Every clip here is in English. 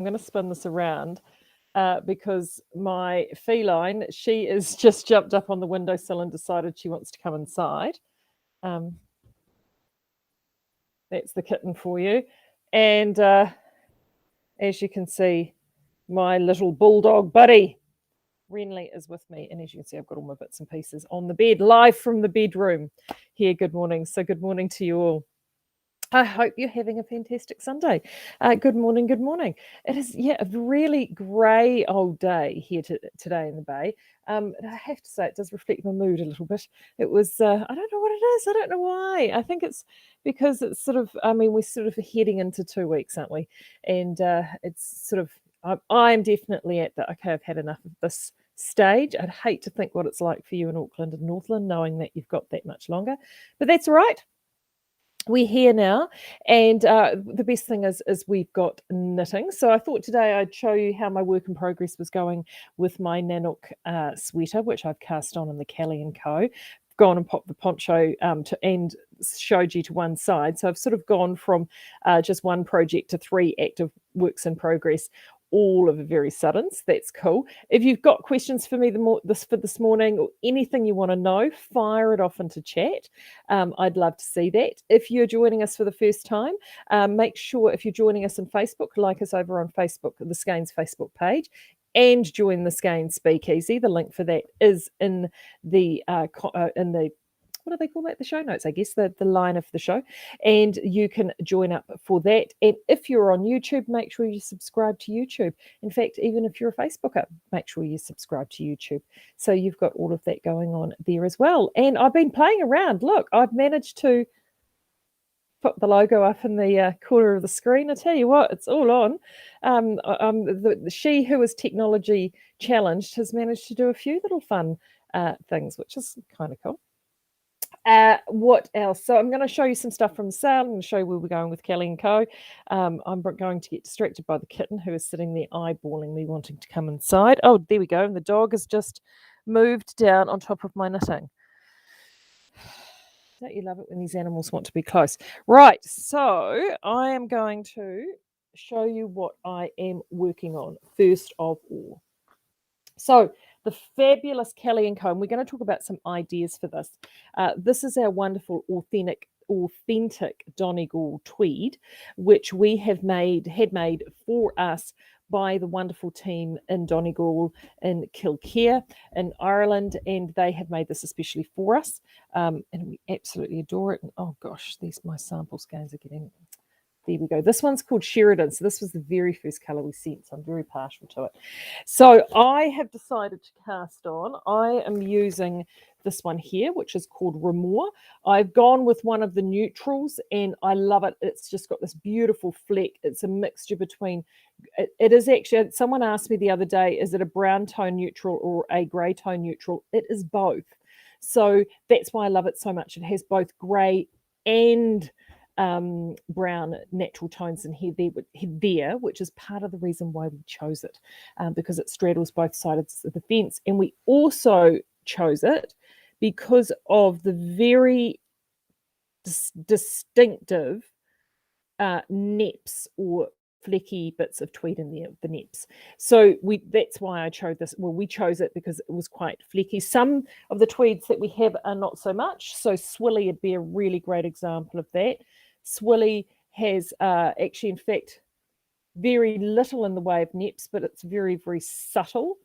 I'm going to spin this around because my feline, she is just jumped up on the windowsill and decided she wants to come inside. That's the kitten for you. And as you can see, my little bulldog buddy, Renly, is with me. And as you can see, I've got all my bits and pieces on the bed, live from the bedroom here. Good morning. So good morning to you all. I hope you're having a fantastic Sunday. Good morning, good morning. It is, a really grey old day here today in the Bay. I have to say it does reflect my mood a little bit. It was, I don't know what it is. I don't know why. I think it's because it's sort of, we're sort of heading into 2 weeks, aren't we? And it's sort of, I'm definitely at the, okay, I've had enough of this stage. I'd hate to think what it's like for you in Auckland and Northland, knowing that you've got that much longer. But that's all right. We're here now, and the best thing is we've got knitting. So I thought today I'd show you how my work in progress was going with my Nanook sweater, which I've cast on in the Kelly & Co. Gone and popped the poncho and showed you to one side. So I've sort of gone from just one project to 3 active works in progress, all of a very sudden. So that's cool. If you've got questions for me this morning or anything you want to know, fire it off into chat. I'd love to see that. If you're joining us for the first time, make sure if you're joining us on Facebook, like us over on Facebook, the Skeinz Facebook page, and join the Skeinz Speakeasy. The link for that is in the what do they call that? The show notes, I guess, the line of the show. And you can join up for that. And if you're on YouTube, make sure you subscribe to YouTube. In fact, even if you're a Facebooker, make sure you subscribe to YouTube. So you've got all of that going on there as well. And I've been playing around. Look, I've managed to put the logo up in the corner of the screen. I tell you what, it's all on. She who is technology challenged has managed to do a few little fun things, which is kind of cool. What else? So I'm going to show you some stuff from the sale. I'm going to show you where we're going with Kelly & Co. I'm going to get distracted by the kitten who is sitting there eyeballing me, wanting to come inside. Oh, there we go. And the dog has just moved down on top of my knitting. Don't you love it when these animals want to be close? Right, so I am going to show you what I am working on first of all. So the fabulous Kelly & Co. And we're going to talk about some ideas for this. This is our wonderful authentic Donegal tweed, which we had made for us by the wonderful team in Donegal in Kilcare in Ireland, and they have made this especially for us, and we absolutely adore it. And oh gosh, my sample skeins are getting... There we go. This one's called Sheridan. So this was the very first colour we sent. So I'm very partial to it. So I have decided to cast on. I am using this one here, which is called Remor. I've gone with one of the neutrals and I love it. It's just got this beautiful fleck. It's a mixture between, it is actually, someone asked me the other day, is it a brown tone neutral or a grey tone neutral? It is both. So that's why I love it so much. It has both grey and brown natural tones in here there, which is part of the reason why we chose it, because it straddles both sides of the fence. And we also chose it because of the very distinctive neps or flecky bits of tweed in there, the neps. So that's why I chose this. Well, we chose it because it was quite flecky. Some of the tweeds that we have are not so much. So Swilly would be a really great example of that. Swilly has actually, in fact, very little in the way of neps, but it's very, very subtle.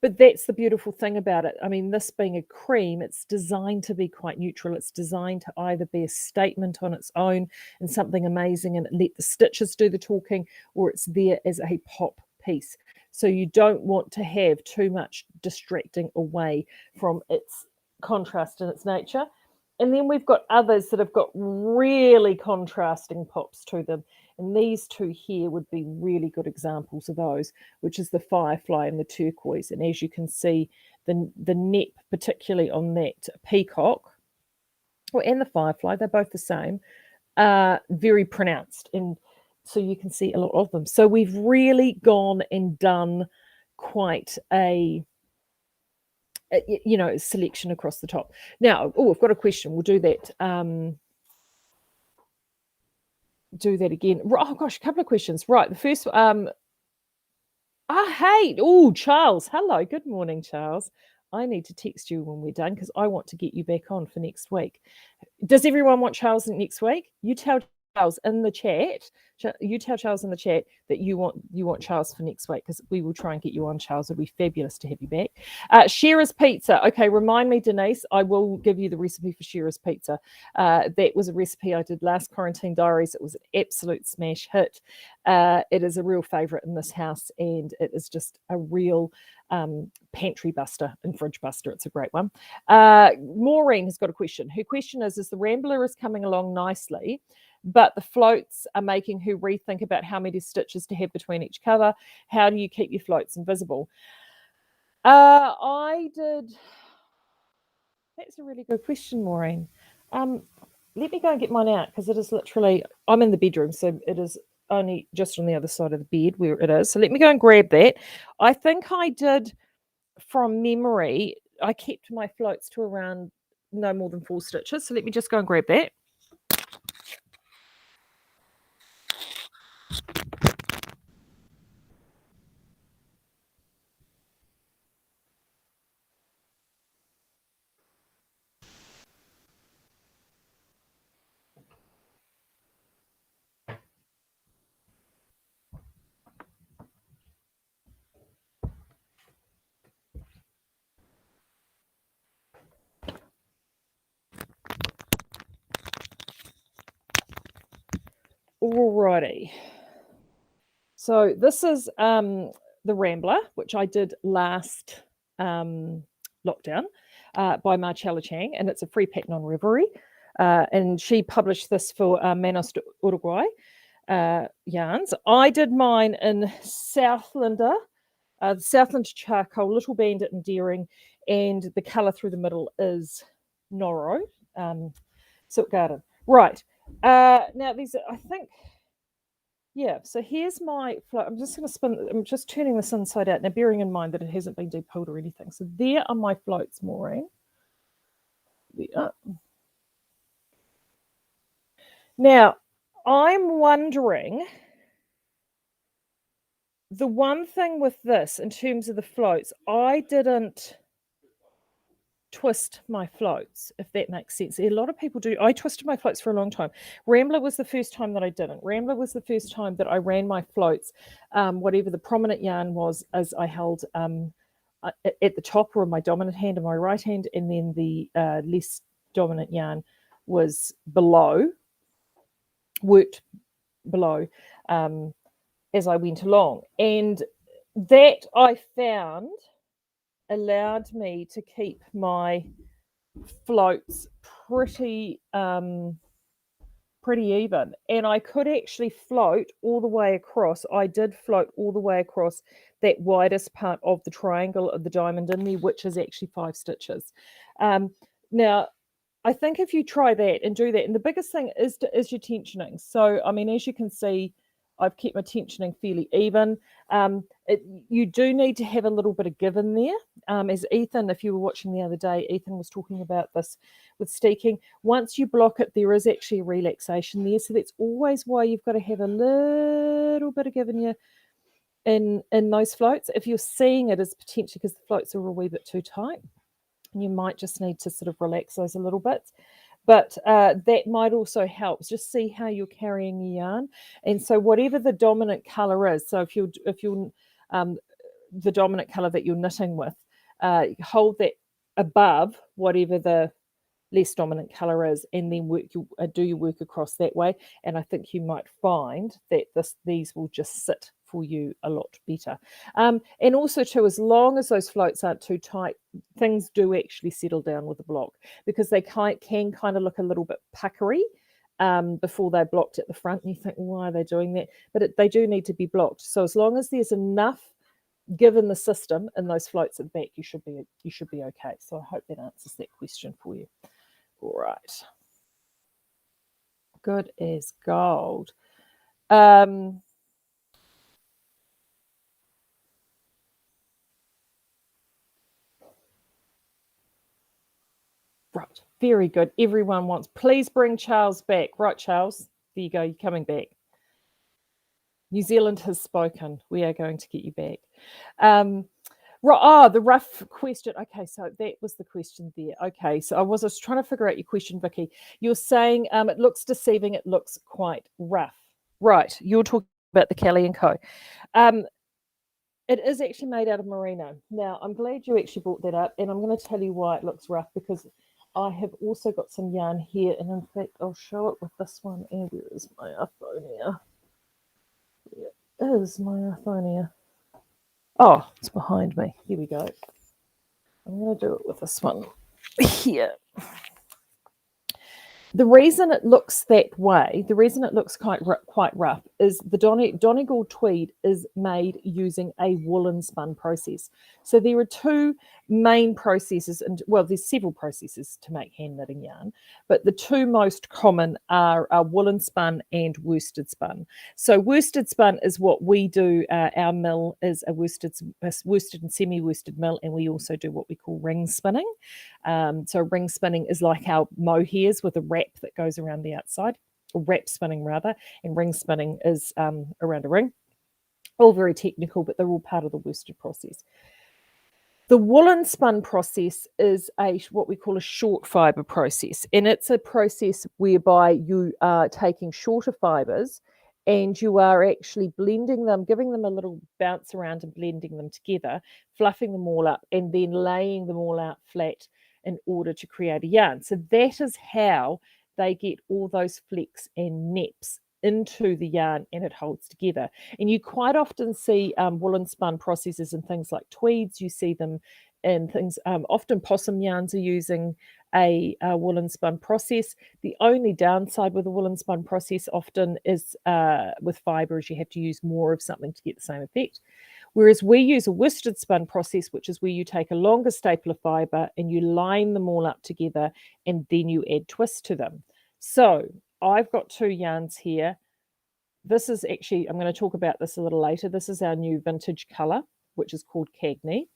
But that's the beautiful thing about it. I mean, this being a cream, it's designed to be quite neutral. It's designed to either be a statement on its own and something amazing and let the stitches do the talking, or it's there as a pop piece. So you don't want to have too much distracting away from its contrast in its nature. And then we've got others that have got really contrasting pops to them. And these two here would be really good examples of those, which is the Firefly and the Turquoise. And as you can see, the nep, particularly on that Peacock, and the Firefly, they're both the same, very pronounced. And so you can see a lot of them. So we've really gone and done quite a... selection across the top. Now, I've got a question. We'll do that. Do that again. Oh gosh, a couple of questions. Right, the first, Hey. Oh, Charles. Hello. Good morning, Charles. I need to text you when we're done because I want to get you back on for next week. Does everyone want Charles next week? You tell Charles in the chat. You tell Charles in the chat that you want Charles for next week because we will try and get you on, Charles. It'll be fabulous to have you back. Shearer's Pizza. Okay, remind me, Denise. I will give you the recipe for Shearer's Pizza. That was a recipe I did last Quarantine Diaries. It was an absolute smash hit. It is a real favourite in this house, and it is just a real pantry buster and fridge buster. It's a great one. Maureen has got a question. Her question is the Rambler is coming along nicely, but the floats are making her rethink about how many stitches to have between each cover. How do you keep your floats invisible? I did. That's a really good question, Maureen. Let me go and get mine out because it is literally, I'm in the bedroom, so it is only just on the other side of the bed where it is. So let me go and grab that. I think I did, from memory, I kept my floats to around no more than 4 stitches. So let me just go and grab that. Alrighty. So this is the Rambler, which I did last lockdown by Marcella Chang, and it's a free pattern on Reverie. And she published this for Manos de Uruguay yarns. I did mine in Southlander, Southland Charcoal, Little Bandit and Deering, and the colour through the middle is Noro, Silk Garden. Right. Now these are, I think, yeah, so here's my float. I'm just going to spin, I'm just turning this inside out. Now, bearing in mind that it hasn't been depulled or anything. So there are my floats, Maureen. There. Now, I'm wondering, the one thing with this, in terms of the floats, I didn't twist my floats, if that makes sense. A lot of people do. I twisted my floats for a long time. Rambler was the first time that I didn't. Rambler was the first time that I ran my floats, whatever the prominent yarn was, as I held at the top or my dominant hand in my right hand, and then the less dominant yarn was below, worked below as I went along. And that I found allowed me to keep my floats pretty even, and I could actually float all the way across. I did float all the way across that widest part of the triangle of the diamond in me, which is actually 5 stitches. Now I think if you try that and do that, and the biggest thing is your tensioning. So I mean, as you can see, I've kept my tensioning fairly even. You do need to have a little bit of give in there. As Ethan, if you were watching the other day, Ethan was talking about this with steeking. Once you block it, there is actually a relaxation there. So that's always why you've got to have a little bit of give in those floats. If you're seeing it as potentially because the floats are a wee bit too tight, you might just need to sort of relax those a little bit. But that might also help. Just see how you're carrying your yarn, and so whatever the dominant color is. So if you're the dominant color that you're knitting with, hold that above whatever the less dominant color is, and then do your work across that way. And I think you might find that these will just sit for you a lot better. And also too, as long as those floats aren't too tight, things do actually settle down with the block, because they can kind of look a little bit puckery before they're blocked at the front, and you think, why are they doing that? But they do need to be blocked. So as long as there's enough given the system and those floats at the back, you should be okay. So I hope that answers that question for you. All right, good as gold. Right, very good. Everyone wants, please bring Charles back. Right, Charles, there you go, you're coming back. New Zealand has spoken. We are going to get you back. The rough question. Okay, so that was the question there. Okay, so I was trying to figure out your question, Vicky. You're saying it looks deceiving. It looks quite rough. Right, you're talking about the Kelly & Co. It is actually made out of merino. Now, I'm glad you actually brought that up, and I'm going to tell you why it looks rough, because I have also got some yarn here, and in fact, I'll show it with this one. And where is my Arthonia? Where is my Arthonia? Oh, it's behind me. Here we go. I'm going to do it with this one here. The reason it looks that way, the reason it looks quite rough, is the Donegal tweed is made using a woolen spun process. So there are two main processes, and well, there's several processes to make hand knitting yarn, but the two most common are woolen spun and worsted spun. So worsted spun is what we do. Our mill is a worsted and semi-worsted mill, and we also do what we call ring spinning. So ring spinning is like our mohairs with a wrap that goes around the outside, or wrap spinning rather, and ring spinning is around a ring. All very technical, but they're all part of the worsted process. The woolen spun process is what we call a short fibre process, and it's a process whereby you are taking shorter fibres and you are actually blending them, giving them a little bounce around and blending them together, fluffing them all up, and then laying them all out flat in order to create a yarn. So that is how they get all those flecks and neps into the yarn, and it holds together. And you quite often see woolen spun processes in things like tweeds. You see them in things, often possum yarns are using a woolen spun process. The only downside with a woolen spun process often is with fibre is you have to use more of something to get the same effect. Whereas we use a worsted spun process, which is where you take a longer staple of fibre and you line them all up together, and then you add twists to them. So I've got two yarns here. This is actually, I'm going to talk about this a little later. This is our new vintage colour, which is called Cagney.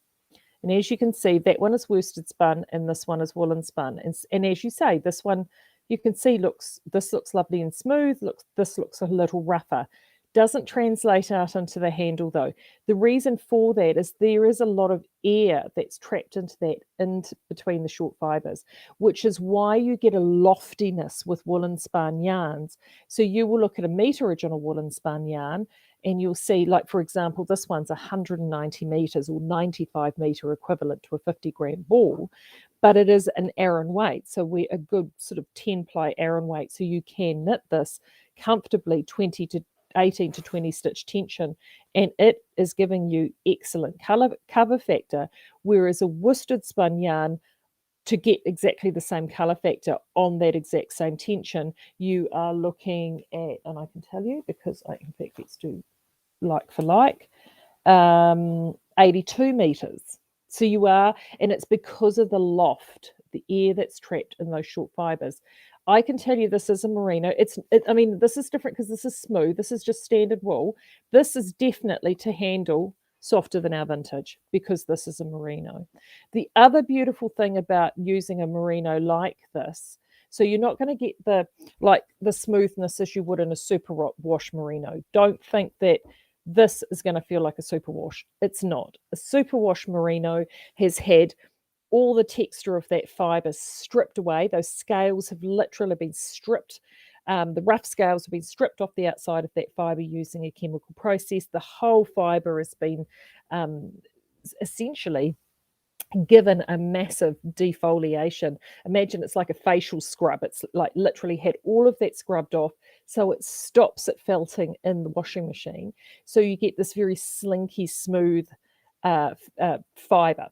And as you can see, that one is worsted spun and this one is woolen spun. And as you say, this one, you can see this looks lovely and smooth. This looks a little rougher. Doesn't translate out into the handle though. The reason for that is there is a lot of air that's trapped into between the short fibres, which is why you get a loftiness with woolen spun yarns. So you will look at a meterage on a woolen spun yarn and you'll see, like for example, this one's 190 metres or 95 metre equivalent to a 50-gram ball, but it is an Aran weight. So we're a good sort of 10-ply Aran weight. So you can knit this comfortably 18 to 20 stitch tension, and it is giving you excellent cover factor, whereas a worsted spun yarn, to get exactly the same colour factor on that exact same tension, you are looking at, and I can tell you because I in fact let's do like for like, 82 metres. So you are, and it's because of the loft, the air that's trapped in those short fibres. I can tell you this is a merino. I mean, this is different because this is smooth. This is just standard wool. This is definitely to handle softer than our vintage because this is a merino. The other beautiful thing about using a merino like this, so you're not going to get the smoothness as you would in a super wash merino. Don't think that this is going to feel like a superwash. It's not. A superwash merino has had all the texture of that fibre stripped away. Those scales have literally been stripped. The rough scales have been stripped off the outside of that fibre using a chemical process. The whole fibre has been essentially given a massive defoliation. Imagine it's like a facial scrub. It's like literally had all of that scrubbed off, so it stops it felting in the washing machine. So you get this very slinky, smooth fibre.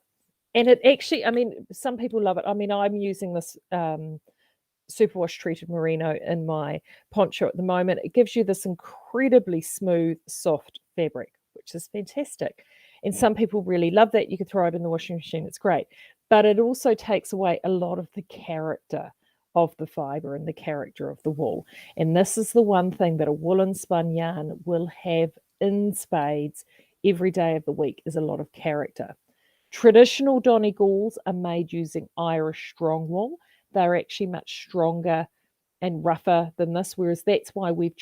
And it actually, I mean, some people love it. I mean, I'm using this superwash treated merino in my poncho at the moment. It gives you this incredibly smooth, soft fabric, which is fantastic. And some people really love that. You can throw it in the washing machine. It's great. But it also takes away a lot of the character of the fibre and the character of the wool. And this is the one thing that a woolen spun yarn will have in spades every day of the week, is a lot of character. Traditional Donegals are made using Irish strong wool. They're actually much stronger and rougher than this, whereas that's why we've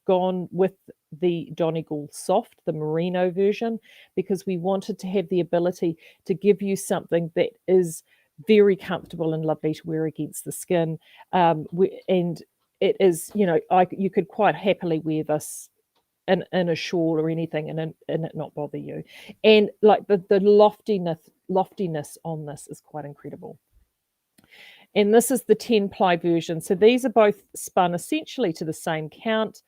gone with the Donegal Soft, the merino version, because we wanted to have the ability to give you something that is very comfortable and lovely to wear against the skin. And it is, you could quite happily wear this in a shawl or anything and it not bother you. And like the loftiness on this is quite incredible. And this is the 10-ply version. So these are both spun essentially to the same count.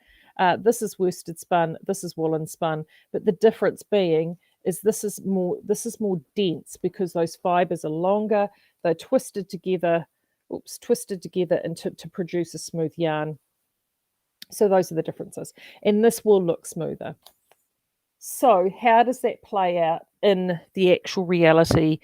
This is worsted spun, this is woolen spun, but the difference being is this is more dense because those fibers are longer. They're twisted together and to produce a smooth yarn. So those are the differences. And this will look smoother. So how does that play out in the actual reality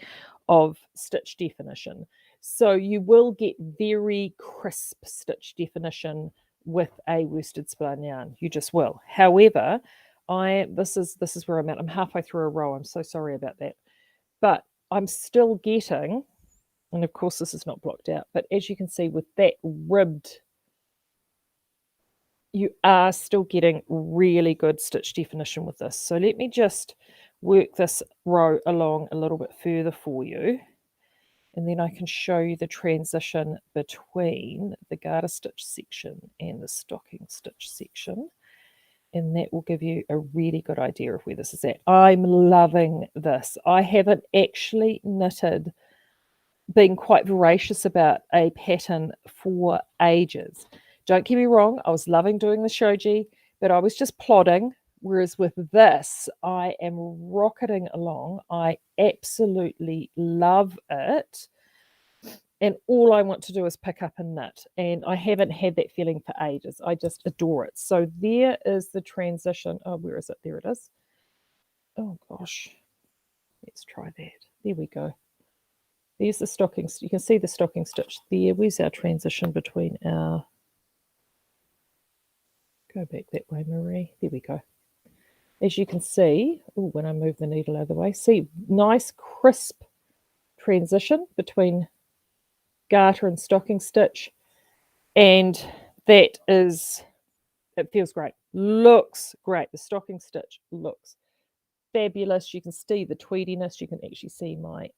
of stitch definition? So you will get very crisp stitch definition with a worsted spun yarn. You just will. However, this is where I'm at. I'm halfway through a row. I'm so sorry about that. But I'm still getting, and of course this is not blocked out, but as you can see with that ribbed, you are still getting really good stitch definition with this. So let me just work this row along a little bit further for you. And then I can show you the transition between the garter stitch section and the stocking stitch section. And that will give you a really good idea of where this is at. I'm loving this. I haven't actually knitted, being quite voracious about a pattern for ages. Don't get me wrong, I was loving doing the shoji, but I was just plodding. Whereas with this, I am rocketing along. I absolutely love it. And all I want to do is pick up and knit. And I haven't had that feeling for ages. I just adore it. So there is the transition. Oh, where is it? There it is. Oh, gosh. Let's try that. There we go. There's the stocking. You can see the stocking stitch there. Where's our transition between our... Go back that way, Marie. There we go. As you can see, when I move the needle out of the way, see, nice crisp transition between garter and stocking stitch. And that is, it feels great. Looks great. The stocking stitch looks fabulous. You can see the tweediness. You can actually see my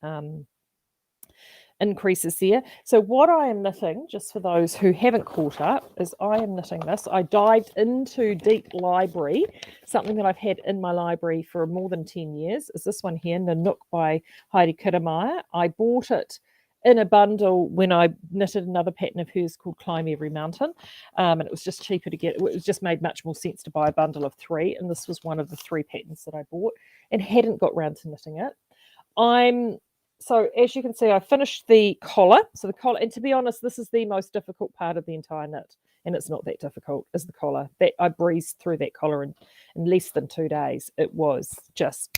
increases there. So what I am knitting, just for those who haven't caught up, is I am knitting this. I dived into Deep Library, something that I've had in my library for more than 10 years, is this one here, Nanook by Heidi Kiddermeyer. I bought it in a bundle when I knitted another pattern of hers called Climb Every Mountain, and it was just cheaper to get. It was just made much more sense to buy a bundle of 3, and this was one of the 3 patterns that I bought and hadn't got round to knitting it. So as you can see, I finished the collar. So the collar, and to be honest, this is the most difficult part of the entire knit, and it's not that difficult, is the collar. That I breezed through that collar in less than 2 days. It was just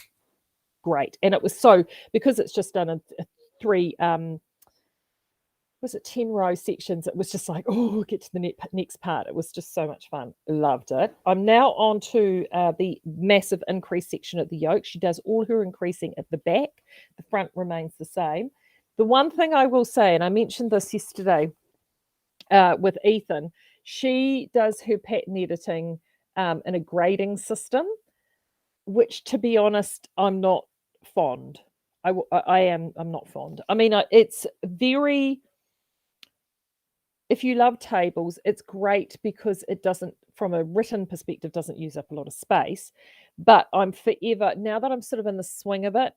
great, and it was so, because it's just done in 3 10-row sections, it was just like, oh, get to the next part. It was just so much fun. Loved it. I'm now on to the massive increase section at the yoke. She does all her increasing at the back. The front remains the same. The one thing I will say, and I mentioned this yesterday with Ethan, she does her pattern editing in a grading system, which, to be honest, I'm not fond. I'm not fond. I mean, it's very... If you love tables, it's great because it doesn't, from a written perspective, doesn't use up a lot of space. But I'm forever, now that I'm sort of in the swing of it,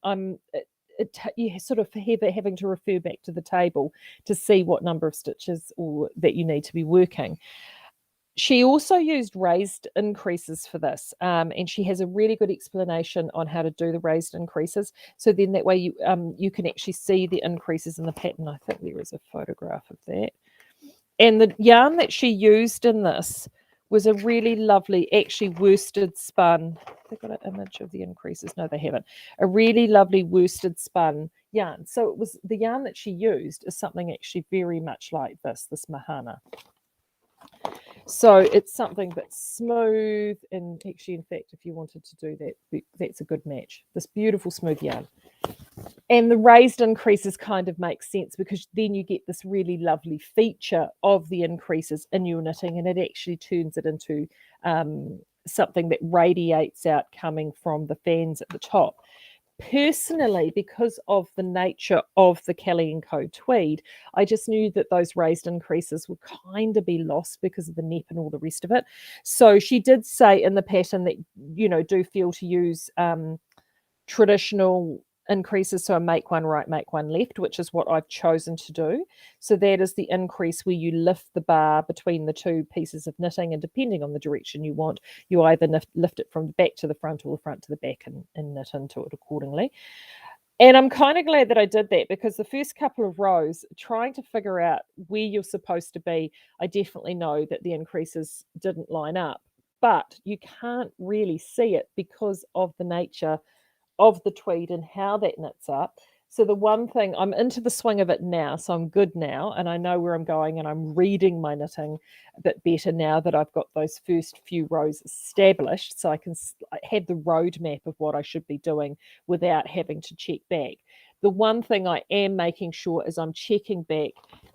you sort of having to refer back to the table to see what number of stitches that you need to be working. She also used raised increases for this, and she has a really good explanation on how to do the raised increases. So then that way you can actually see the increases in the pattern. I think there is a photograph of that. And the yarn that she used in this was a really lovely, actually worsted spun. They've got an image of the increases. No, they haven't. A really lovely worsted spun yarn. So it was, the yarn that she used is something actually very much like this Mahana. So it's something that's smooth, and actually, in fact, if you wanted to do that, that's a good match. This beautiful smooth yarn. And the raised increases kind of make sense because then you get this really lovely feature of the increases in your knitting, and it actually turns it into something that radiates out coming from the fans at the top. Personally, because of the nature of the Kelly & Co tweed, I just knew that those raised increases would kind of be lost because of the nep and all the rest of it. So she did say in the pattern that, do feel to use traditional increases, so a make one right, make one left, which is what I've chosen to do. So that is the increase where you lift the bar between the two pieces of knitting, and depending on the direction you want, you either lift it from the back to the front or the front to the back and knit into it accordingly. And I'm kind of glad that I did that, because the first couple of rows, trying to figure out where you're supposed to be, I definitely know that the increases didn't line up, but you can't really see it because of the nature of the tweed and how that knits up. So the one thing, I'm into the swing of it now, so I'm good now, and I know where I'm going, and I'm reading my knitting a bit better now that I've got those first few rows established, so I can have the roadmap of what I should be doing without having to check back. The one thing I am making sure is I'm checking back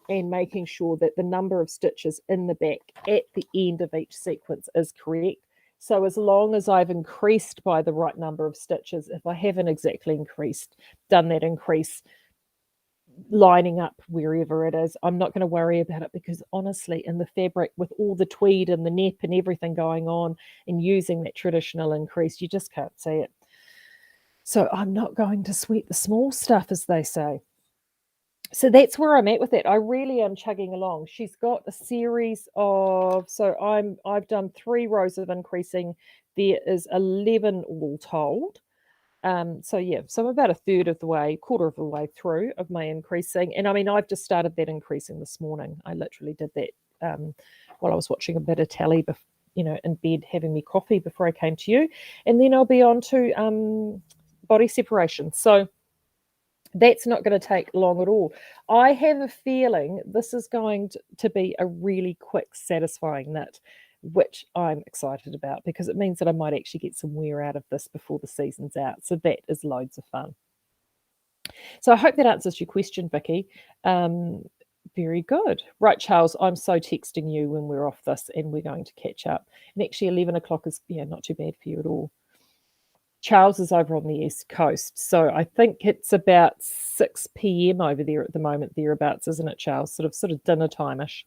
and making sure that the number of stitches in the back at the end of each sequence is correct. So as long as I've increased by the right number of stitches, if I haven't exactly done that increase lining up wherever it is, I'm not going to worry about it, because honestly, in the fabric, with all the tweed and the nep and everything going on and using that traditional increase, you just can't see it. So I'm not going to sweat the small stuff, as they say. So that's where I'm at with it. I really am chugging along. She's got a series of, so I've done 3 rows of increasing. There is 11 all told. So I'm about a third of the way, quarter of the way through of my increasing. And I mean, I've just started that increasing this morning. I literally did that while I was watching a bit of telly, in bed, having me coffee before I came to you. And then I'll be on to body separation. So that's not going to take long at all. I have a feeling this is going to be a really quick, satisfying knit, which I'm excited about, because it means that I might actually get some wear out of this before the season's out. So that is loads of fun. So I hope that answers your question, Vicky. Very good. Right, Charles, I'm so texting you when we're off this, and we're going to catch up. And actually 11 o'clock is not too bad for you at all. Charles is over on the East Coast, so I think it's about 6 p.m. over there at the moment, thereabouts, isn't it, Charles? Sort of dinner time-ish.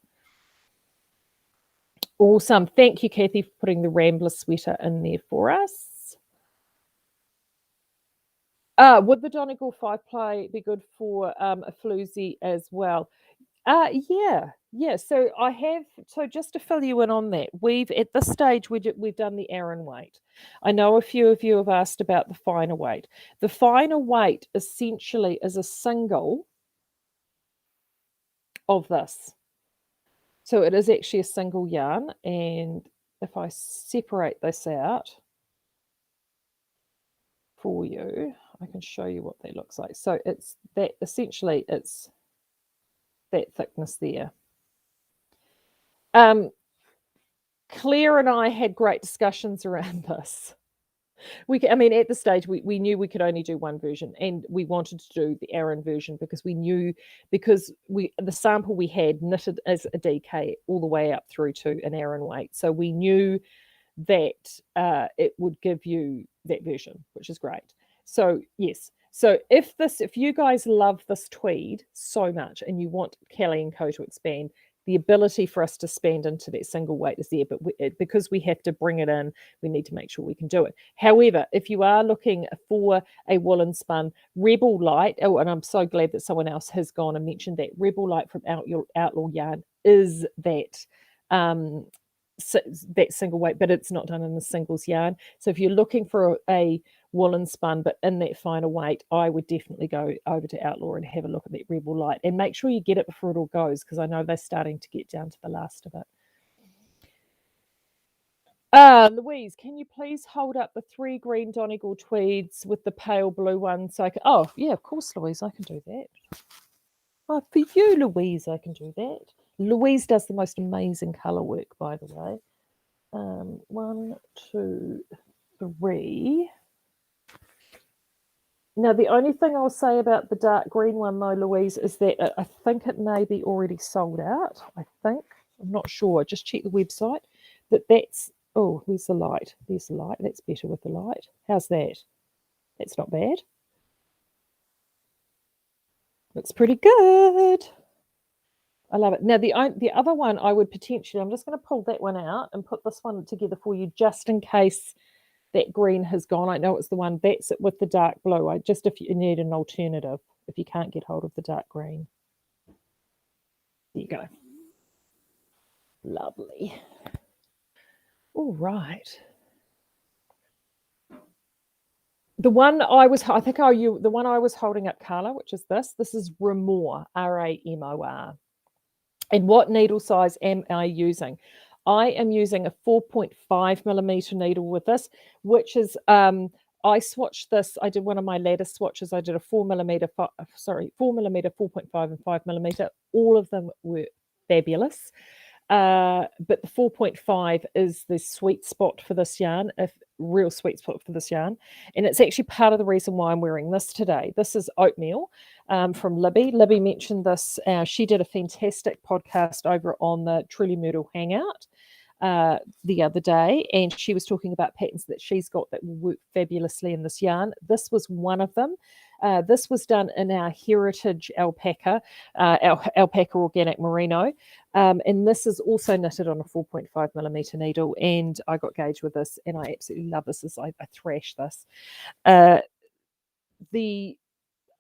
Awesome. Thank you, Kathy, for putting the Rambler sweater in there for us. Would the Donegal 5-ply be good for a floozy as well? Yeah. So just to fill you in on that, at this stage we've done the Aran weight. I know a few of you have asked about the finer weight. The finer weight essentially is a single of this. So it is actually a single yarn, and if I separate this out for you, I can show you what that looks like. So it's that, essentially it's that thickness there. Claire and I had great discussions around this. At the stage we knew we could only do one version, and we wanted to do the Aran version because the sample we had knitted as a DK all the way up through to an Aran weight. So we knew that it would give you that version, which is great. So yes. So if you guys love this tweed so much and you want Kelly & Co to expand, the ability for us to spend into that single weight is there, but because we have to bring it in, we need to make sure we can do it. However, if you are looking for a woolen spun Rebel Light, and I'm so glad that someone else has gone and mentioned that, Rebel Light from Outlaw Yarn is that single weight, but it's not done in the singles yarn. So if you're looking for a woolen spun but in that finer weight, I would definitely go over to Outlaw and have a look at that Rebel Light, and make sure you get it before it all goes, because I know they're starting to get down to the last of it. Louise, can you please hold up the 3 green Donegal tweeds with the pale blue one? Oh yeah, of course, Louise, I can do that. Oh, for you, Louise, I can do that. Louise does the most amazing colour work, by the way. 1, 2, 3. Now, the only thing I'll say about the dark green one, though, Louise, is that I think it may be already sold out. I think. I'm not sure. Just check the website. That's. Oh, where's the light? There's the light. That's better with the light. How's that? That's not bad. Looks pretty good. I love it. Now, the other one I would potentially, I'm just going to pull that one out and put this one together for you just in case that green has gone. I know it's the one that's it with the dark blue. I just if you need an alternative, if you can't get hold of the dark green. There you go. Lovely. All right. The one I was, I think the one I was holding up, Carla, which is this. This is Ramor, Ramor. And what needle size am I using? I am using a 4.5 millimeter needle with this, which is I swatched this. I did one of my latest swatches. I did a 4mm, 4mm, 4.5, and 5mm. All of them were fabulous. But the 4.5 is the sweet spot for this yarn, a real sweet spot for this yarn. And it's actually part of the reason why I'm wearing this today. This is oatmeal from Libby. Libby mentioned this. She did a fantastic podcast over on the Truly Myrtle Hangout the other day, and she was talking about patterns that she's got that will work fabulously in this yarn. This was one of them. This was done in our heritage alpaca, alpaca organic merino. And this is also knitted on a 4.5 millimeter needle. And I got gauged with this, and I absolutely love this. I thrash this.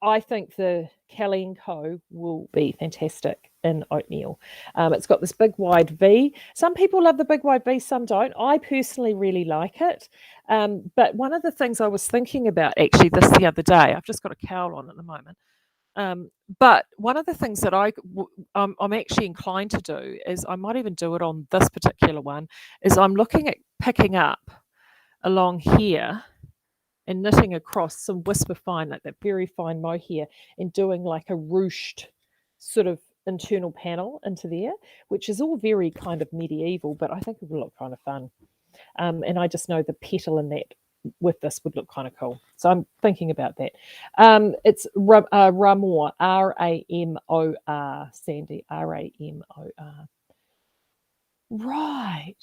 I think the Kelly & Co will be fantastic in oatmeal. It's got this big wide V. Some people love the big wide V, some don't. I personally really like it. But one of the things I was thinking about actually this the other day, I've just got a cowl on at the moment. But one of the things that I'm actually inclined to do is I might even do it on this particular one, is I'm looking at picking up along here and knitting across some whisper fine, like that very fine mohair, and doing like a ruched sort of internal panel into there, which is all very kind of medieval, but I think it would look kind of fun. And I just know the petal in that with this would look kind of cool. So I'm thinking about that. It's Ramor, Ramor, Sandy, Ramor. Right.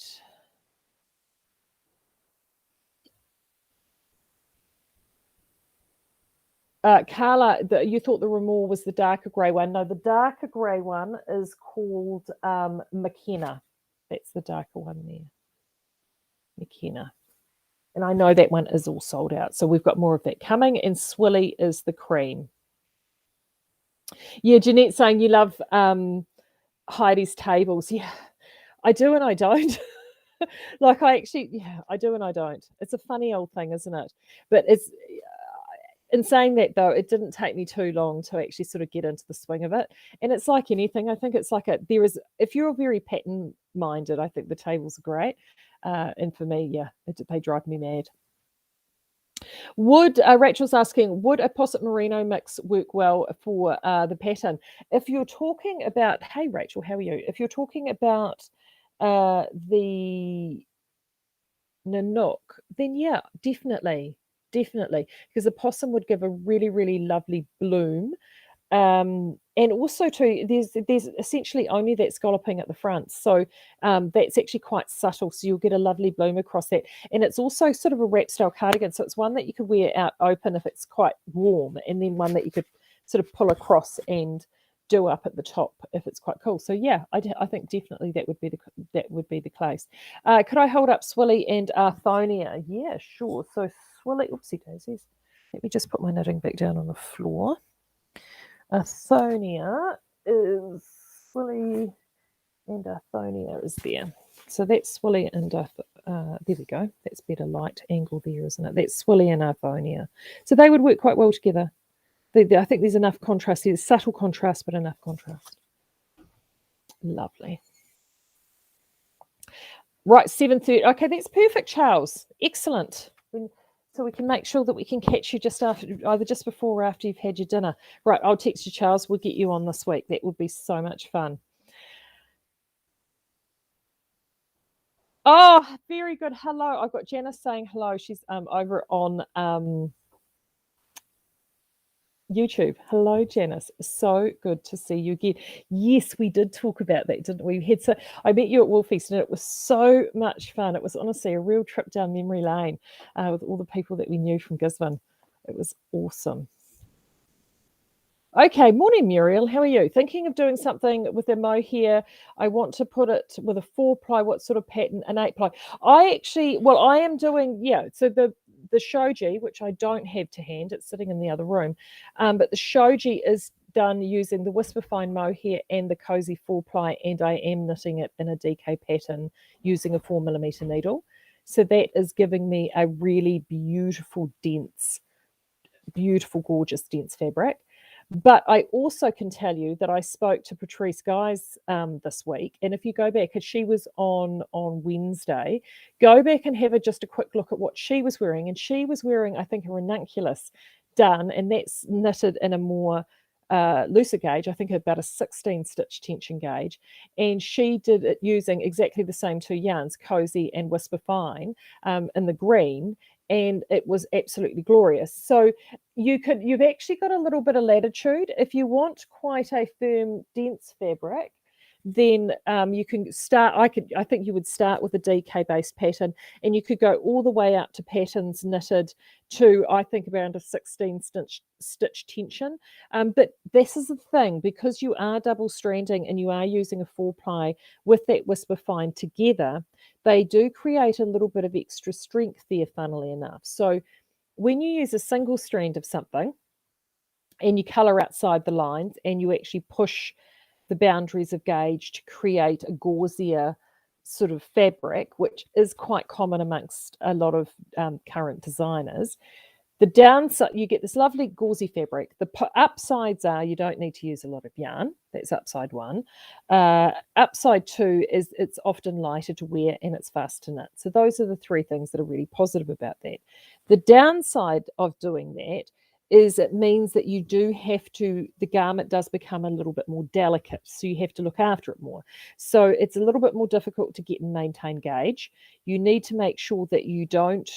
Carla, you thought the Ramor was the darker grey one. No, the darker grey one is called McKenna. That's the darker one there. McKenna. And I know that one is all sold out. So we've got more of that coming. And Swilly is the cream. Yeah, Jeanette saying you love Heidi's tables. Yeah, I do and I don't. Like I actually, yeah, I do and I don't. It's a funny old thing, isn't it? But it's in saying that though, it didn't take me too long to actually sort of get into the swing of it. And it's like anything. I think it's like there is, if you're very pattern minded, I think the tables are great. And for me, yeah, they drive me mad. Would Rachel's asking, would a posset merino mix work well for the pattern? If you're talking about, hey Rachel, how are you? If you're talking about the Nanook, then yeah, definitely, because the possum would give a really, really lovely bloom. And also too, there's essentially only that scalloping at the front, so that's actually quite subtle. So you'll get a lovely bloom across that, and it's also sort of a wrap style cardigan. So it's one that you could wear out open if it's quite warm, and then one that you could sort of pull across and do up at the top if it's quite cool. So yeah, I think definitely that would be the case. Could I hold up Swilly and Arthonia? Yeah, sure. So Swilly, oopsie daisies. Let me just put my knitting back down on the floor. Arthonia is Swilly and Arthonia is there. So that's Swilly and there we go. That's better light angle there, isn't it? That's Swilly and Arthonia. So they would work quite well together. I think there's enough contrast. There's subtle contrast, but enough contrast. Lovely. Right, 7:30. Okay, that's perfect, Charles. Excellent. So we can make sure that we can catch you just after, either just before or after you've had your dinner. Right, I'll text you, Charles. We'll get you on this week. That would be so much fun. Oh, very good. Hello. I've got Janice saying hello. She's over on YouTube. Hello, Janice. So good to see you again. Yes, we did talk about that, didn't we? I met you at Woolfeast and it was so much fun. It was honestly a real trip down memory lane with all the people that we knew from Gisborne. It was awesome. Okay, morning, Muriel. How are you? Thinking of doing something with a mohair. I want to put it with a 4-ply. What sort of pattern? An 8-ply. I am doing, yeah. So the shoji, which I don't have to hand, it's sitting in the other room. But the shoji is done using the Whisper Fine mohair and the Cozy 4-ply, and I am knitting it in a DK pattern using a 4mm needle. So that is giving me a really beautiful, dense, beautiful, gorgeous, dense fabric. But I also can tell you that I spoke to Patrice Guys this week, and if you go back, because she was on Wednesday, go back and have just a quick look at what she was wearing, and she was wearing, I think, a ranunculus done, and that's knitted in a more looser gauge, I think about a 16 stitch tension gauge, and she did it using exactly the same two yarns, Cozy and Whisper Fine, in the green, and it was absolutely glorious. So you've actually got a little bit of latitude. If you want quite a firm, dense fabric, then you can start. I think you would start with a DK based pattern, and you could go all the way up to patterns knitted to, I think, around a 16 stitch tension. But this is the thing, because you are double stranding and you are using a 4-ply with that Whisper Fine together, they do create a little bit of extra strength there, funnily enough. So when you use a single strand of something and you colour outside the lines and you actually push the boundaries of gauge to create a gauzier sort of fabric, which is quite common amongst a lot of current designers, the downside, you get this lovely gauzy fabric. The upsides are you don't need to use a lot of yarn. That's upside one. Upside two is it's often lighter to wear and it's fast to knit. So those are the three things that are really positive about that. The downside of doing that is it means that you do have to, the garment does become a little bit more delicate. So you have to look after it more. So it's a little bit more difficult to get and maintain gauge. You need to make sure that you don't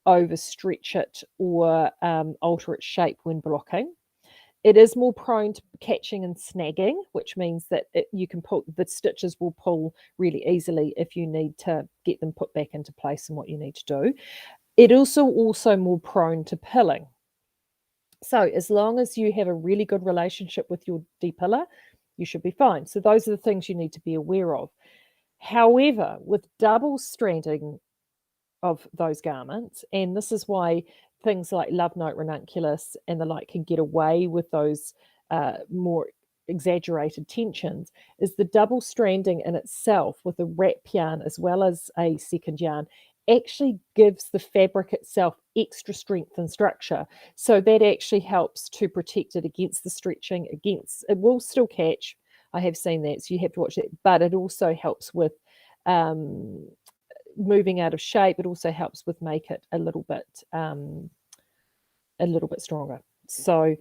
overstretch it or alter its shape when blocking. It is more prone to catching and snagging, which means that you can pull, the stitches will pull really easily if you need to get them put back into place and what you need to do. It also more prone to pilling. So as long as you have a really good relationship with your depiller, you should be fine. So those are the things you need to be aware of. However, with double stranding of those garments, and this is why things like Love Note Ranunculus and the like can get away with those more exaggerated tensions, is the double stranding in itself with a wrap yarn as well as a second yarn actually gives the fabric itself extra strength and structure. So that actually helps to protect it against the stretching, against it will still catch. I have seen that, so you have to watch that, but it also helps with moving out of shape. It also helps with make it a little bit stronger. So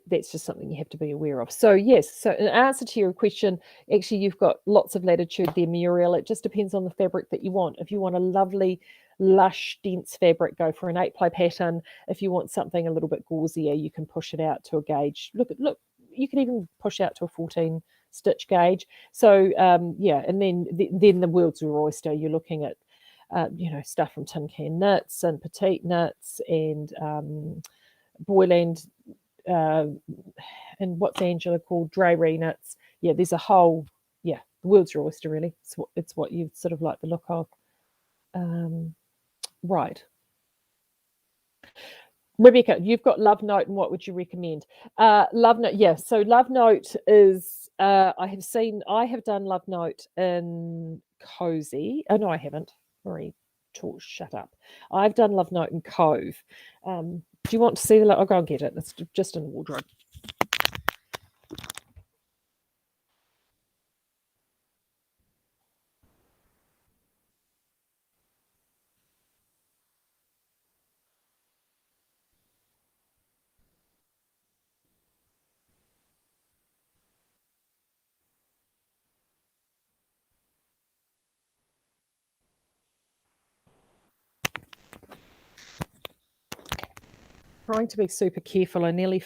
that's just something you have to be aware of. So yes, so in answer to your question, actually you've got lots of latitude there, Muriel. It just depends on the fabric that you want. If you want a lovely, lush, dense fabric, go for an 8-ply pattern. If you want something a little bit gauzier, you can push it out to a gauge. Look, you can even push out to a 14 stitch gauge. So yeah, and then the world's your oyster. You're looking at stuff from Tin Can Knits and Petite Knits and Boyland and what's Angela called, Drayry Knits. Yeah, there's a whole, the world's your oyster, really. It's what you sort of like the look of. Right. Rebecca, you've got Love Note, and what would you recommend? Love Note, yeah. So Love Note is I have done Love Note in Cozy. Oh no, I haven't. Sorry, shut up. I've done Love Note in Cove. Do you want to see the? I'll go and get it. It's just in the wardrobe. trying to be super careful. I nearly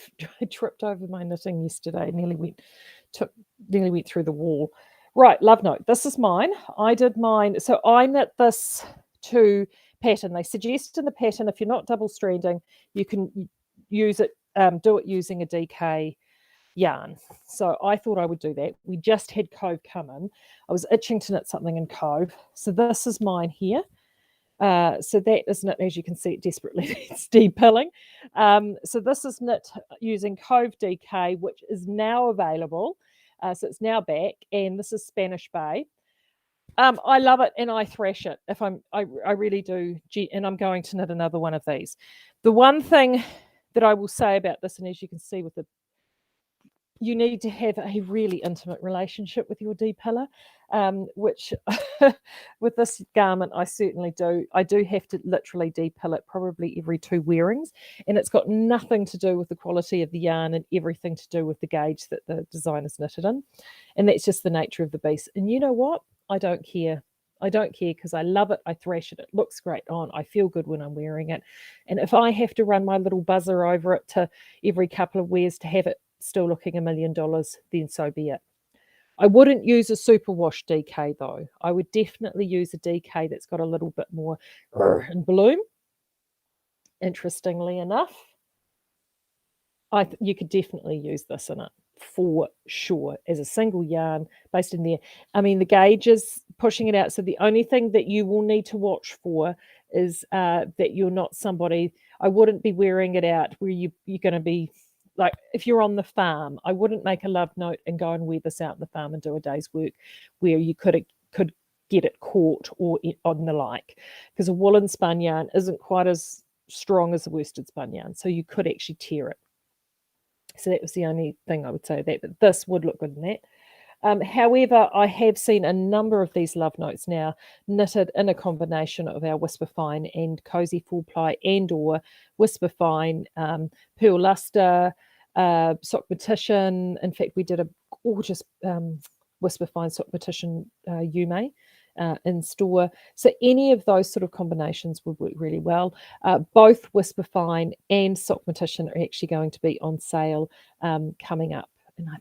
tripped over my knitting yesterday. Nearly went through the wall. Right, love note. This is mine. I did mine. So I knit this to pattern. They suggest in the pattern, if you're not double stranding, you can use it, do it using a DK yarn. So I thought I would do that. We just had Cove come in. I was itching to knit something in Cove. So this is mine here. So that is knit, as you can see, it desperately needs depilling. So this is knit using Cove DK, which is now available. So it's now back, and this is Spanish Bay. I love it, and I thrash it. I really do, and I'm going to knit another one of these. The one thing that I will say about this, and as you can see with you need to have a really intimate relationship with your depiller, which with this garment I certainly do. I do have to literally depill it probably every 2 wearings, and it's got nothing to do with the quality of the yarn and everything to do with the gauge that the designer's knitted in, and that's just the nature of the beast. And you know what? I don't care. I don't care because I love it. I thrash it. It looks great on. I feel good when I'm wearing it. And if I have to run my little buzzer over it to every couple of wears to have it still looking $1 million, then so be it. I wouldn't use a superwash DK though. I would definitely use a DK that's got a little bit more in bloom. Interestingly enough, you could definitely use this in it for sure as a single yarn based in there. I mean, the gauge is pushing it out. So the only thing that you will need to watch for is that you're not somebody, I wouldn't be wearing it out where you're going to be like, if you're on the farm, I wouldn't make a love note and go and wear this out in the farm and do a day's work where you could get it caught or on the like, because a woolen spun yarn isn't quite as strong as a worsted spun yarn, so you could actually tear it. So that was the only thing I would say that, but this would look good in that. However, I have seen a number of these love notes now knitted in a combination of our Whisper Fine and Cozy Full Ply and or Whisper Fine, Pearl Luster, Sock Petition. In fact, we did a gorgeous Whisper Fine Sock Petition Yume in store. So any of those sort of combinations would work really well. Both Whisper Fine and Sock Petition are actually going to be on sale coming up. And I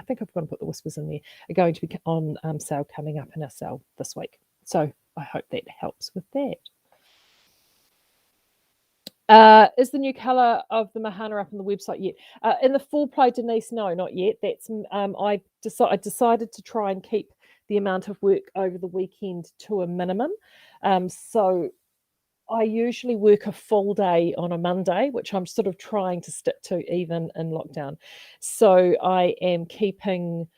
think I've got to put the whispers in there, are going to be on sale coming up in our sale this week. So I hope that helps with that. Is the new colour of the Mahana up on the website yet? In the full play, Denise, no, not yet. That's I decided to try and keep the amount of work over the weekend to a minimum. So I usually work a full day on a Monday, which I'm sort of trying to stick to even in lockdown. So I am keeping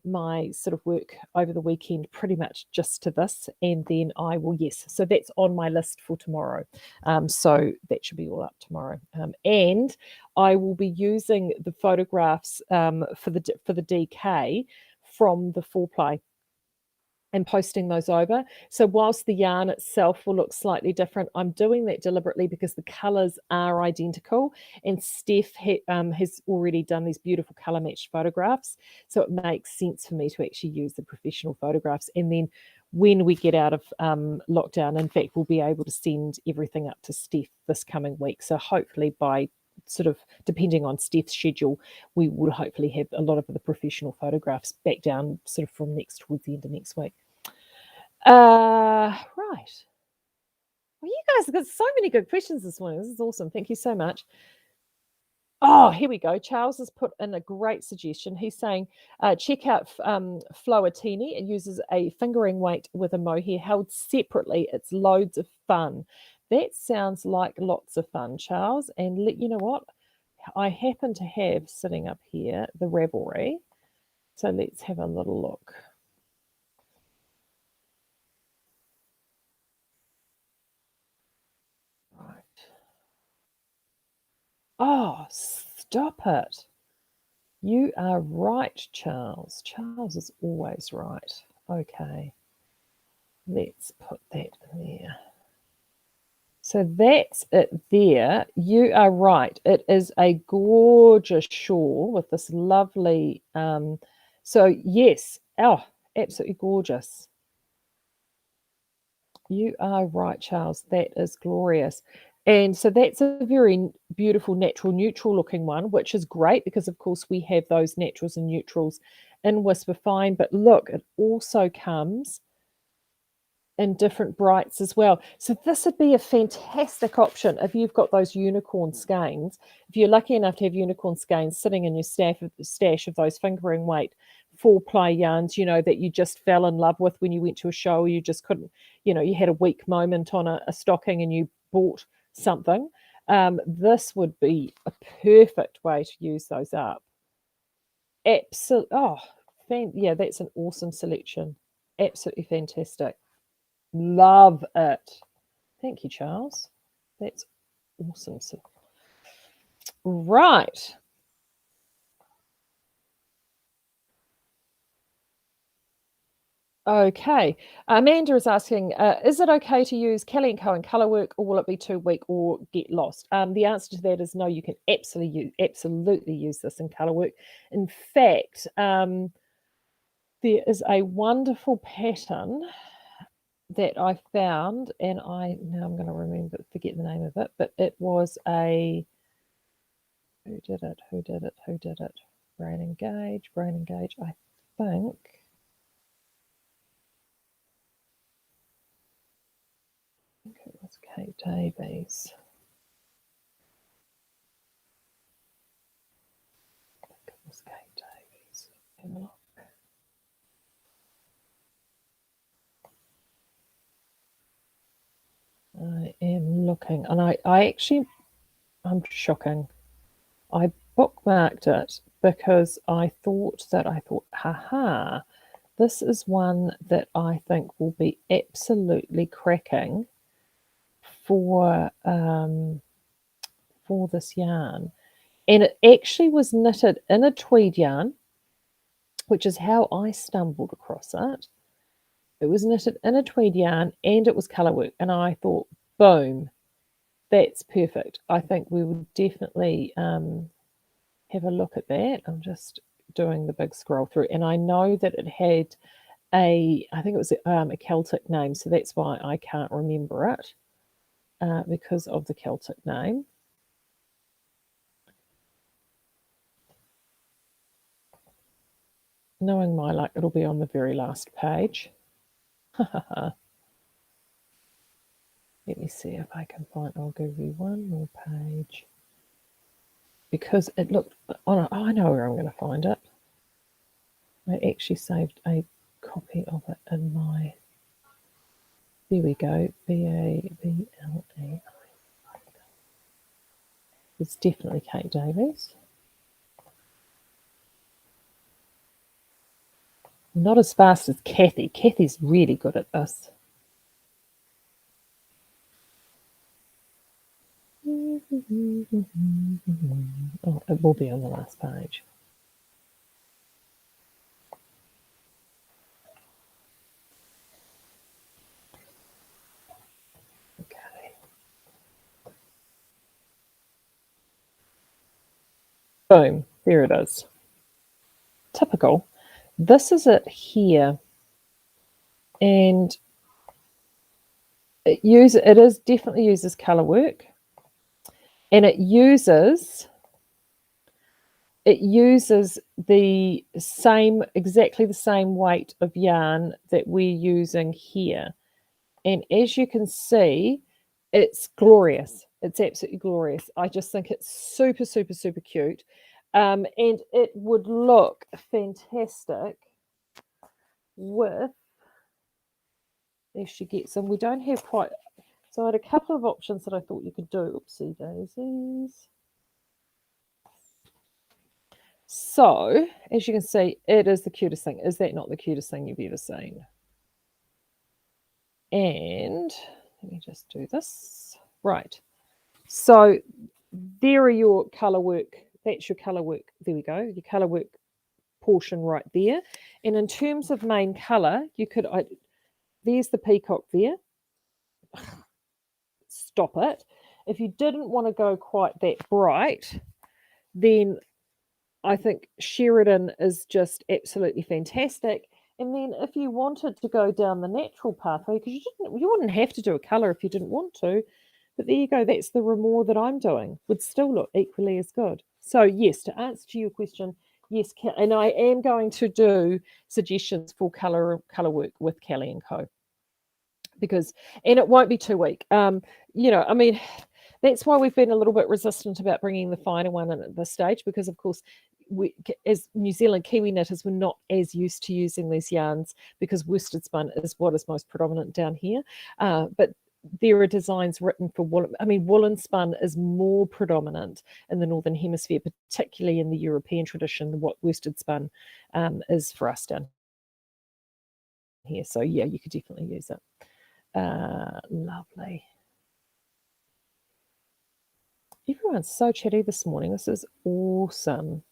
my sort of work over the weekend pretty much just to this, and then I will, yes, so that's on my list for tomorrow. So that should be all up tomorrow. And I will be using the photographs for the DK from the full play and posting those over. So whilst the yarn itself will look slightly different, I'm doing that deliberately because the colours are identical, and Steph has already done these beautiful colour matched photographs. So it makes sense for me to actually use the professional photographs. And then when we get out of lockdown, in fact, we'll be able to send everything up to Steph this coming week. So hopefully by sort of depending on Steph's schedule, we will hopefully have a lot of the professional photographs back down sort of from towards the end of next week. Right. Well, you guys have got so many good questions this morning. This is awesome. Thank you so much. Oh, here we go. Charles has put in a great suggestion. He's saying, check out Floatini. It uses a fingering weight with a mohair held separately. It's loads of fun. That sounds like lots of fun, Charles. And you know what? I happen to have sitting up here the Ravelry. So let's have a little look. Right. Oh, stop it. You are right, Charles. Charles is always right. Okay. Let's put that in there. So that's it there. You are right. It is a gorgeous shawl with this lovely, so yes, oh, absolutely gorgeous. You are right, Charles. That is glorious. And so that's a very beautiful, natural, neutral looking one, which is great because, of course, we have those naturals and neutrals in Whisper Fine. But look, it also comes in different brights as well. So this would be a fantastic option if you've got those unicorn skeins. If you're lucky enough to have unicorn skeins sitting in your stash of those fingering weight 4-ply yarns, that you just fell in love with when you went to a show, or you just couldn't, you had a weak moment on a stocking and you bought something. This would be a perfect way to use those up. Absolutely. Oh, yeah, that's an awesome selection. Absolutely fantastic. Love it. Thank you, Charles. That's awesome. Right. Okay. Amanda is asking, is it okay to use Kelly & Co. and Colorwork, or will it be too weak or get lost? The answer to that is no, you can absolutely use this in Colorwork. In fact, there is a wonderful pattern that I found, and now I'm going to forget the name of it, but it was who did it? Brain Engage. I think it was Kate Davies. Have a look. I am looking, and I'm shocking. I bookmarked it because I thought, haha, this is one that I think will be absolutely cracking for this yarn. And it actually was knitted in a tweed yarn, which is how I stumbled across it. It was knitted in a tweed yarn and it was Colorwork. And I thought, boom, that's perfect. I think we would definitely have a look at that. I'm just doing the big scroll through. And I know that it had I think it was a Celtic name. So that's why I can't remember it because of the Celtic name. Knowing my luck, it'll be on the very last page. Let me see if I can find. I'll give you one more page because it looked. Oh, I know where I'm going to find it. I actually saved a copy of it in my. There we go. BABLE. It's definitely Kate Davies. Not as fast as Kathy. Kathy's really good at this. Oh, it will be on the last page. Okay. Boom. There it is. Typical. This is it here. And it definitely uses Colorwork. And it uses exactly the same weight of yarn that we're using here. And as you can see, it's glorious. It's absolutely glorious. I just think it's super, super, super cute. And it would look fantastic with, if she gets them. We don't have quite, so I had a couple of options that I thought you could do. Oopsie daisies. So, as you can see, it is the cutest thing. Is that not the cutest thing you've ever seen? And let me just do this. Right. So there are your Colorwork. That's your Colorwork. There we go. Your Colorwork portion right there. And in terms of main colour, there's the peacock there. Stop it. If you didn't want to go quite that bright, then I think Sheridan is just absolutely fantastic. And then if you wanted to go down the natural pathway, because you wouldn't have to do a colour if you didn't want to, but there you go, that's the remore that I'm doing, would still look equally as good. So yes, to answer your question, yes, and I am going to do suggestions for colour work with Kelly & Co. And it won't be too weak. I mean, that's why we've been a little bit resistant about bringing the finer one in at this stage, because of course we, as New Zealand Kiwi knitters, we're not as used to using these yarns because worsted spun is what is most predominant down here. But there are designs written for woolen. I mean, woolen spun is more predominant in the Northern Hemisphere, particularly in the European tradition, than what worsted spun is for us down here. So yeah, you could definitely use it. Lovely. Everyone's so chatty this morning. This is awesome.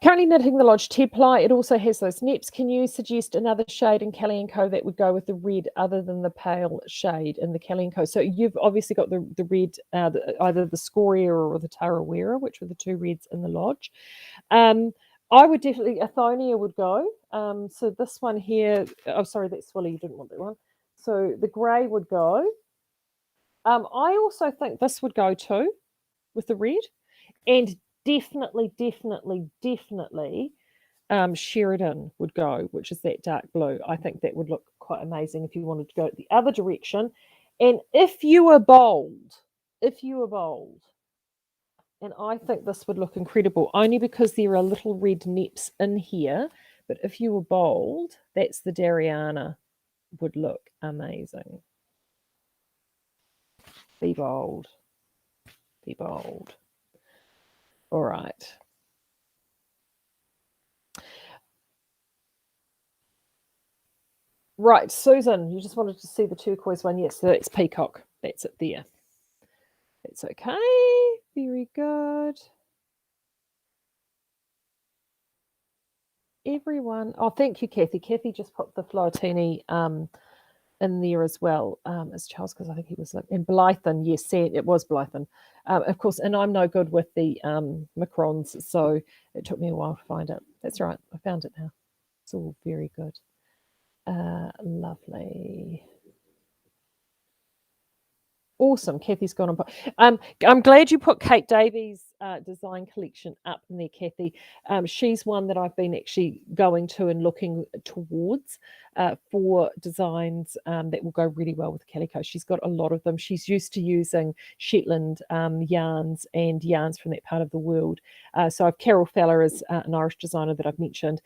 Currently knitting the Lodge Teply. It also has those neps. Can you suggest another shade in Kelly & Co that would go with the red other than the pale shade in the Kelly & Co? So you've obviously got the red, either the Scoria or the Tarawera, which were the two reds in the Lodge. I would definitely, Athonia would go. So this one here, oh, sorry, that's Swilly, you didn't want that one. So the grey would go. I also think this would go too with the red. And definitely Sheridan would go, which is that dark blue. I think that would look quite amazing if you wanted to go the other direction. And if you were bold, and I think this would look incredible, only because there are little red neps in here, but if you were bold, that's the Dariana, would look amazing. Be bold. Be bold. All right. Right, Susan, you just wanted to see the turquoise one. Yes, so that's Peacock. That's it there. That's okay. Very good. Everyone. Oh, thank you, Kathy. Kathy just put the Floatini in there as well as Charles, because I think he was like, and Blythen. Yes, it was Blythen. Of course, and I'm no good with the Macrons, so it took me a while to find it. That's right. I found it now. It's all very good. Lovely. Awesome. Kathy's gone on. I'm glad you put Kate Davies' design collection up in there, Kathy. She's one that I've been actually going to and looking towards for designs that will go really well with Calico. She's got a lot of them. She's used to using Shetland yarns and yarns from that part of the world. So Carol Feller is an Irish designer that I've mentioned.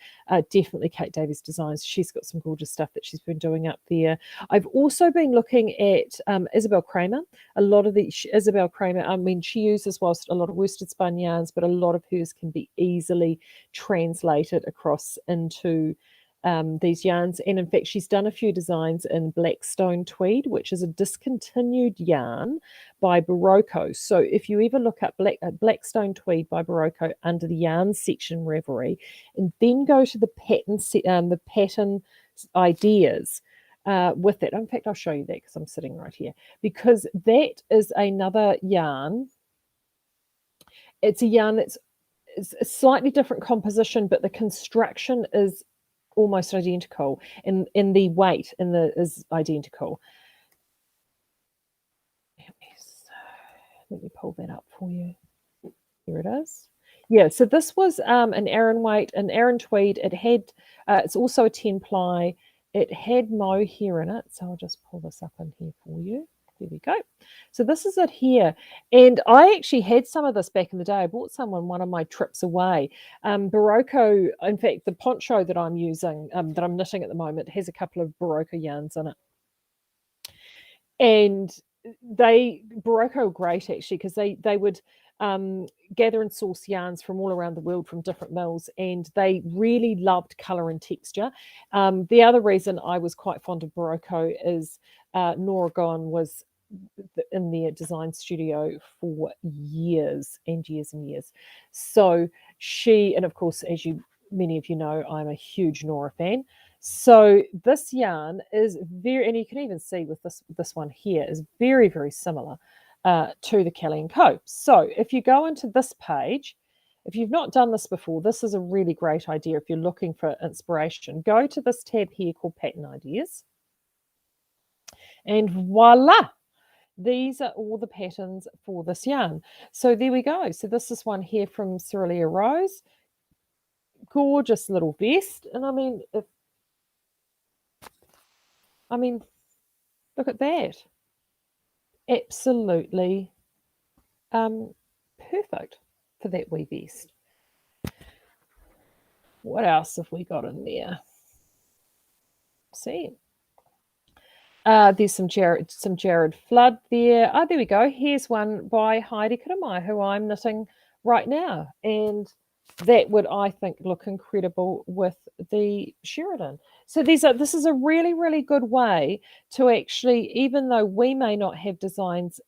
Definitely Kate Davies designs. She's got some gorgeous stuff that she's been doing up there. I've also been looking at Isabel Kramer. A lot of the Isabel Kramer, I mean, she uses whilst a lot of worsted spun yarns, but a lot of hers can be easily translated across into these yarns. And in fact, she's done a few designs in Blackstone tweed, which is a discontinued yarn by Barocco. So if you ever look up Blackstone tweed by Barocco under the yarn section, Reverie, and then go to the pattern ideas. With it. In fact, I'll show you that because I'm sitting right here, because that is another yarn. It's a yarn that's a slightly different composition, but the construction is almost identical, and in the weight is identical. Let me pull that up for you. Here it is. Yeah, so this was an Aran weight, an Aran tweed. It had, it's also a 10 ply. It had mohair in it, so I'll just pull this up in here for you. There we go. So this is it here. And I actually had some of this back in the day. I bought some on one of my trips away. Barocco, in fact, the poncho that I'm using, that I'm knitting at the moment, has a couple of Barocco yarns in it. And Barocco are great, actually, because they would gather and source yarns from all around the world from different mills, and they really loved colour and texture. The other reason I was quite fond of Barocco is Noir was in their design studio for years and years and years. So she, and of course, as many of you know, I'm a huge Noir fan. So this yarn is very, and you can even see with this one here, is very, very similar to the Kelly & Co. So if you go into this page, if you've not done this before, this is a really great idea. If you're looking for inspiration, go to this tab here called Pattern Ideas. And voila, these are all the patterns for this yarn. So there we go. So this is one here from Cerealia Rose. Gorgeous little vest. And I mean, look at that. Absolutely perfect for that wee vest. What else have we got in there? See. There's some Jared Flood there. Oh, there we go. Here's one by Heidi Kiramai, who I'm knitting right now. And that would, I think, look incredible with the Sheridan. So this is a really, really good way to actually, even though we may not have designs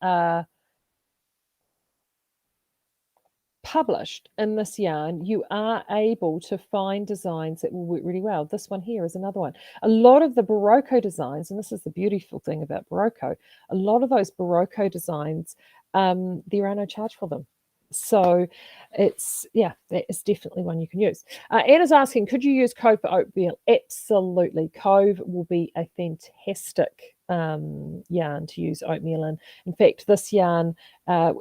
published in this yarn, you are able to find designs that will work really well. This one here is another one. A lot of the Barocco designs, and this is the beautiful thing about Barocco, a lot of those Barocco designs, there are no charge for them. So it's, yeah, that is definitely one you can use. Anna's asking, could you use Cove for oatmeal? Absolutely. Cove will be a fantastic yarn to use oatmeal in. In fact, this yarn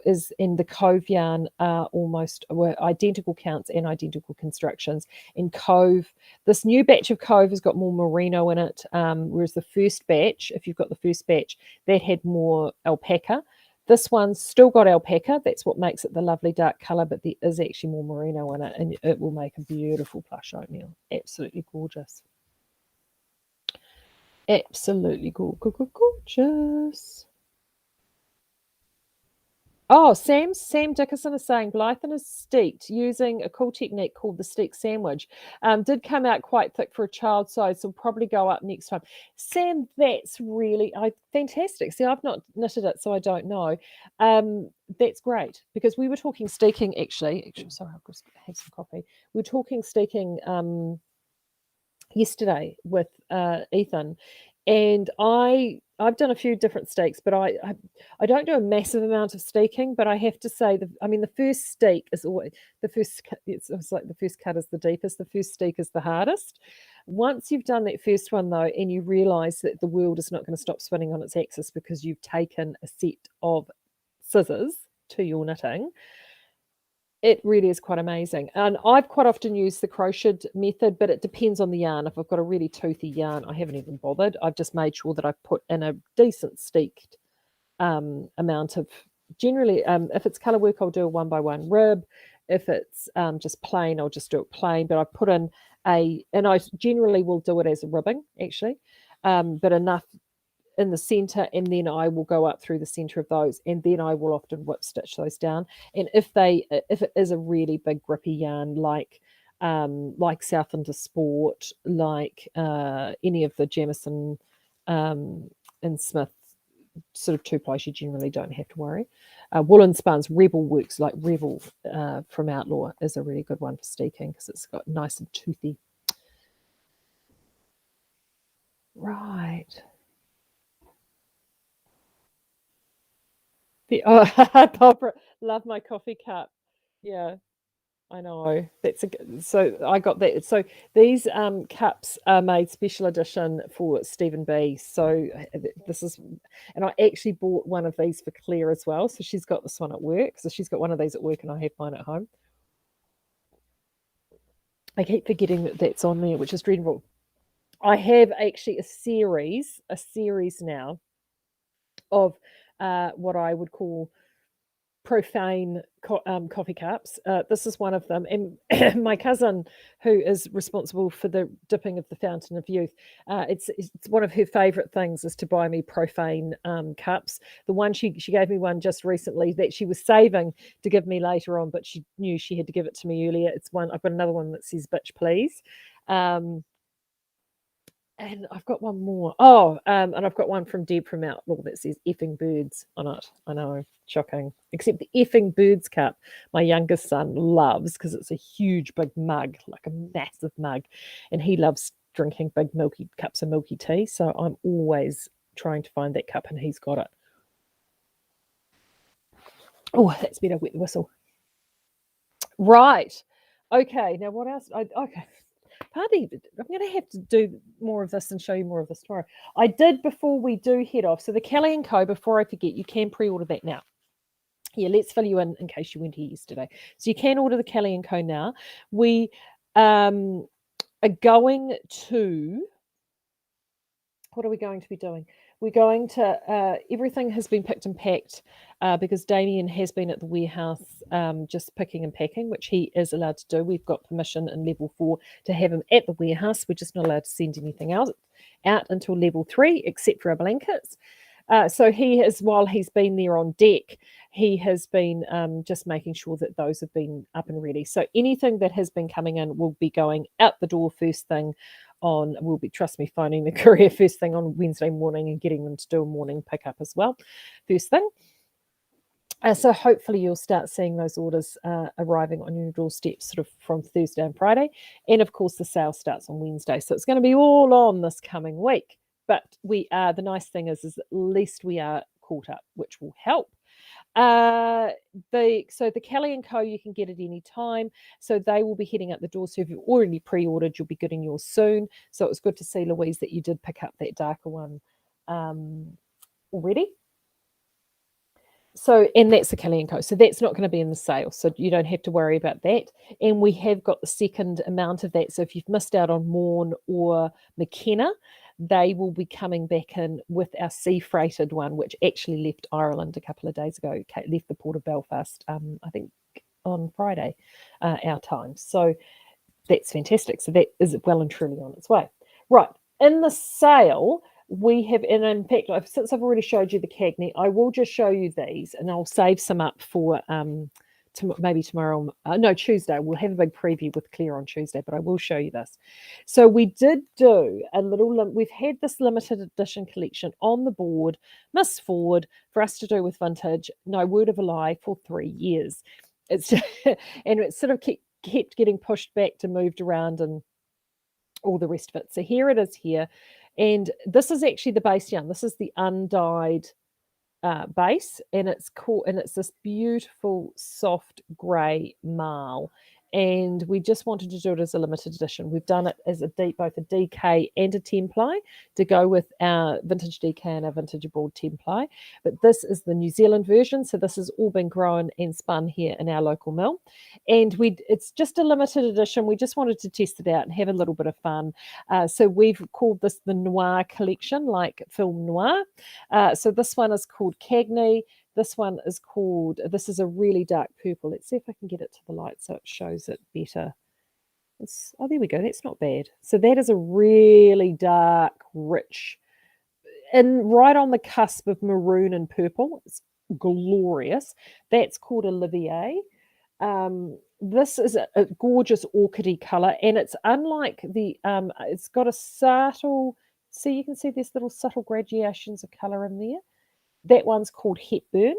is in the Cove yarn were identical counts and identical constructions. In Cove, this new batch of Cove has got more merino in it, whereas the first batch, if you've got the first batch, that had more alpaca. This one's still got alpaca. That's what makes it the lovely dark colour, but there is actually more merino in it, and it will make a beautiful plush oatmeal. Absolutely gorgeous. Absolutely gorgeous. Oh, Sam Dickerson is saying Blythen is steeked using a cool technique called the steak sandwich. Did come out quite thick for a child size, so will probably go up next time. Sam, that's really fantastic. See, I've not knitted it, so I don't know. That's great, because we were talking steaking actually. Sorry, I'll just have some coffee. We were talking steaking yesterday with Ethan, and I've done a few different steaks, but I don't do a massive amount of steaking. But I have to say, the first steak is always the first. It's like the first cut is the deepest. The first steak is the hardest. Once you've done that first one though, and you realise that the world is not going to stop spinning on its axis because you've taken a set of scissors to your knitting, it really is quite amazing. And I've quite often used the crocheted method, but it depends on the yarn. If I've got a really toothy yarn, I haven't even bothered. I've just made sure that I've put in a decent steeked amount of, generally, if it's Colorwork, I'll do a 1x1 rib. If it's just plain, I'll just do it plain. But I put in and I generally will do it as a ribbing, actually, but enough in the center, and then I will go up through the center of those, and then I will often whip stitch those down. And if it is a really big grippy yarn, like South into Sport, like any of the Jamison and Smith sort of two-plies, you generally don't have to worry. Woolen Spuns, Rebel works, like Rebel from Outlaw is a really good one for steaking because it's got nice and toothy. Right. Barbara, love my coffee cup. Yeah, I know. So I got that. So these cups are made special edition for Stephen B. So this is, and I actually bought one of these for Claire as well. So she's got this one at work. So she's got one of these at work, and I have mine at home. I keep forgetting that that's on there, which is dreadful. I have actually a series now of what I would call profane coffee cups. This is one of them, and my cousin, who is responsible for the dipping of the Fountain of Youth, it's one of her favorite things is to buy me profane cups. The one she gave me one just recently that she was saving to give me later on, but she knew she had to give it to me earlier. I've got another one that says bitch please, and I've got one more. And I've got one from Deb from Outlaw that says effing birds on it. I know, shocking. Except the effing birds cup, my youngest son loves because it's a huge big mug, like a massive mug. And he loves drinking big milky cups of milky tea. So I'm always trying to find that cup, and he's got it. Oh, that's better, wet the whistle. Right. Okay. Now, what else? Okay. Partly, I'm going to have to do more of this and show you more of this tomorrow. I did before we do head off. So the Kelly & Co, before I forget, you can pre-order that now. Yeah, let's fill you in case you weren't here yesterday. So you can order the Kelly & Co now. We are going to... What are we going to be doing? We're going to... everything has been picked and packed because Damien has been at the warehouse just picking and packing, which he is allowed to do. We've got permission in level 4 to have him at the warehouse. We're just not allowed to send anything out until level 3, except for our blankets. So he has, while he's been there on deck, he has been just making sure that those have been up and ready. So anything that has been coming in will be going out the door first thing on, we'll be, trust me, phoning the courier first thing on Wednesday morning and getting them to do a morning pickup as well, first thing. So hopefully you'll start seeing those orders arriving on your doorstep sort of from Thursday and Friday. And of course the sale starts on Wednesday. So it's going to be all on this coming week. But we are, the nice thing is at least we are caught up, which will help. So the Kelly & Co, you can get at any time. So they will be heading out the door. So if you've already pre-ordered, you'll be getting yours soon. So it was good to see, Louise, that you did pick up that darker one already. So, and that's the Kelly & Co. So that's not going to be in the sale. So you don't have to worry about that. And we have got the second amount of that. So if you've missed out on Morn or McKenna, they will be coming back in with our sea freighted one, which actually left Ireland a couple of days ago, left the port of Belfast, I think on Friday, our time. So that's fantastic. So that is well and truly on its way. Right. In the sale, we have, and in fact, since I've already showed you the Cagney, I will just show you these and I'll save some up for maybe tomorrow, no, Tuesday. We'll have a big preview with Claire on Tuesday, but I will show you this. So we did do a little, we've had this limited edition collection on the board, Miss Ford, for us to do with vintage, no word of a lie, for 3 years. It's and it sort of kept getting pushed back to moved around and all the rest of it. So here it is here. And this is actually the base yarn. This is the undyed base, and it's cool, and it's this beautiful soft grey marl. And we just wanted to do it as a limited edition. We've done it as both a DK and a 10-ply to go with our vintage DK and our vintage abroad 10-ply. But this is the New Zealand version, so this has all been grown and spun here in our local mill. And it's just a limited edition. We just wanted to test it out and have a little bit of fun. So we've called this the Noir collection, like film Noir. So this one is called Cagney. This one is called, this is a really dark purple. Let's see if I can get it to the light so it shows it better. Oh, there we go. That's not bad. So that is a really dark, rich, and right on the cusp of maroon and purple. It's glorious. That's called Olivier. This is a gorgeous orchidy color, and it's unlike the, it's got a subtle, see, you can see there's little subtle gradations of color in there. That one's called Hepburn.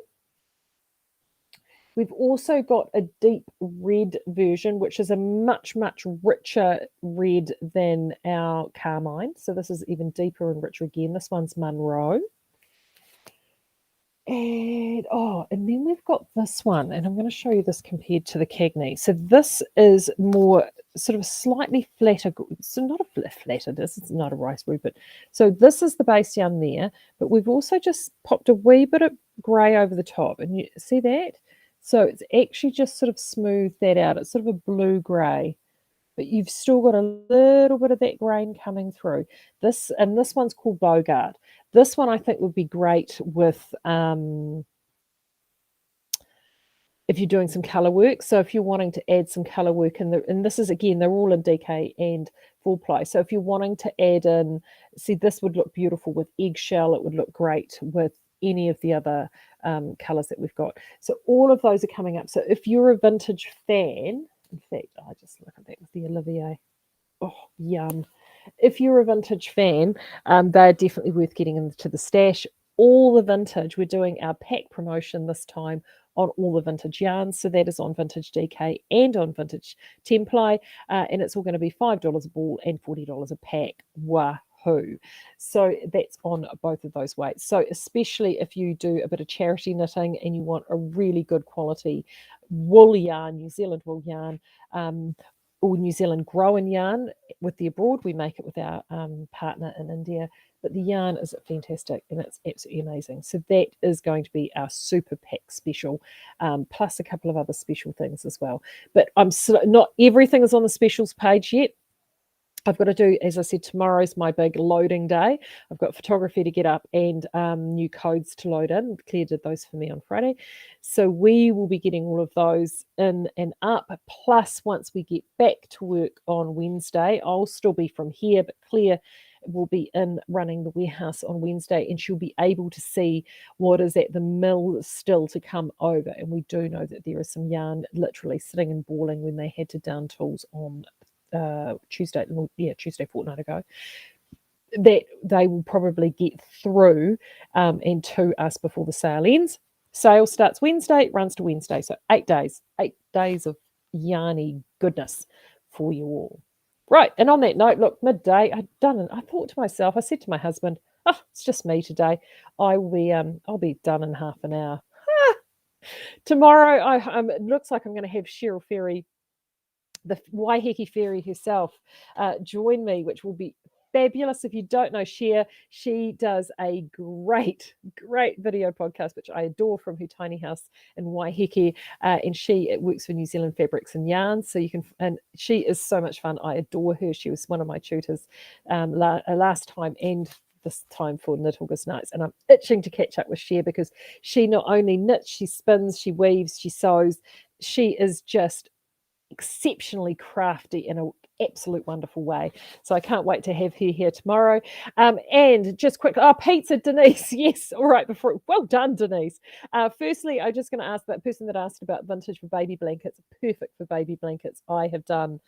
We've also got a deep red version, which is a much, much richer red than our carmine. So this is even deeper and richer again. This one's Monroe. And then we've got this one, and I'm going to show you this compared to the Cagney. So this is more sort of slightly flatter, so not a flatter, it's not a rice but so this is the base yarn there, but we've also just popped a wee bit of grey over the top, and you see that? So it's actually just sort of smoothed that out. It's sort of a blue grey, but you've still got a little bit of that grain coming through. This one's called Bogart. This one I think would be great with if you're doing some colour work. So if you're wanting to add some colour work and this is, again, they're all in DK and 4-ply. So if you're wanting to add in, see, this would look beautiful with eggshell. It would look great with any of the other colours that we've got. So all of those are coming up. So if you're a vintage fan, in fact, I just look at that with the Olivier. Oh, yum. If you're a vintage fan, they're definitely worth getting into the stash. All the vintage, we're doing our pack promotion this time on all the vintage yarns. So that is on vintage DK and on vintage 10-ply. And it's all going to be $5 a ball and $40 a pack. Wahoo. So that's on both of those weights. So especially if you do a bit of charity knitting and you want a really good quality wool yarn, New Zealand wool yarn, or New Zealand grown yarn with the abroad. We make it with our partner in India. But the yarn is fantastic and it's absolutely amazing. So that is going to be our super pack special, plus a couple of other special things as well. But not everything is on the specials page yet. I've got to do, as I said, tomorrow's my big loading day. I've got photography to get up and new codes to load in. Claire did those for me on Friday. So we will be getting all of those in and up. Plus, once we get back to work on Wednesday, I'll still be from here, but Claire will be in running the warehouse on Wednesday, and she'll be able to see what is at the mill still to come over. And we do know that there is some yarn literally sitting and balling when they had to down tools on Tuesday fortnight ago, that they will probably get through and to us before the sale ends. Sale starts Wednesday, runs to Wednesday, so 8 days of yarny goodness for you all. Right, and on that note, look, midday, I thought to myself, I said to my husband, oh, it's just me today. I'll be done in half an hour. Tomorrow, it looks like I'm going to have Cheryl Ferry, the Waiheke Fairy herself, join me, which will be fabulous. If you don't know Cher, she does a great video podcast, which I adore, from her tiny house in Waiheke, and she works for New Zealand Fabrics and Yarns. So you can, and she is so much fun. I adore her. She was one of my tutors last time and this time for Knit August Nights, and I'm itching to catch up with Cher because she not only knits, she spins, she weaves, she sews. She is just exceptionally crafty in an absolute wonderful way. So I can't wait to have her here tomorrow. And just quickly, pizza, Denise. Yes, all right. Well done, Denise. Firstly, I'm just going to ask that person that asked about vintage for baby blankets. Perfect for baby blankets. I have done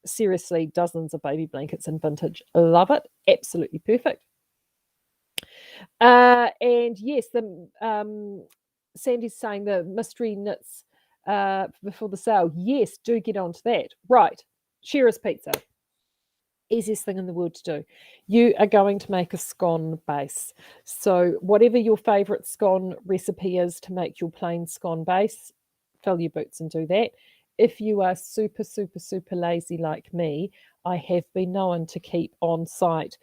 seriously dozens of baby blankets in vintage. Love it. Absolutely perfect. And yes, Sandy's saying the mystery knits before the sale. Yes, do get onto that. Right, Shearer's pizza. Easiest thing in the world to do. You are going to make a scone base. So whatever your favourite scone recipe is to make your plain scone base, fill your boots and do that. If you are super lazy like me, I have been known to keep on site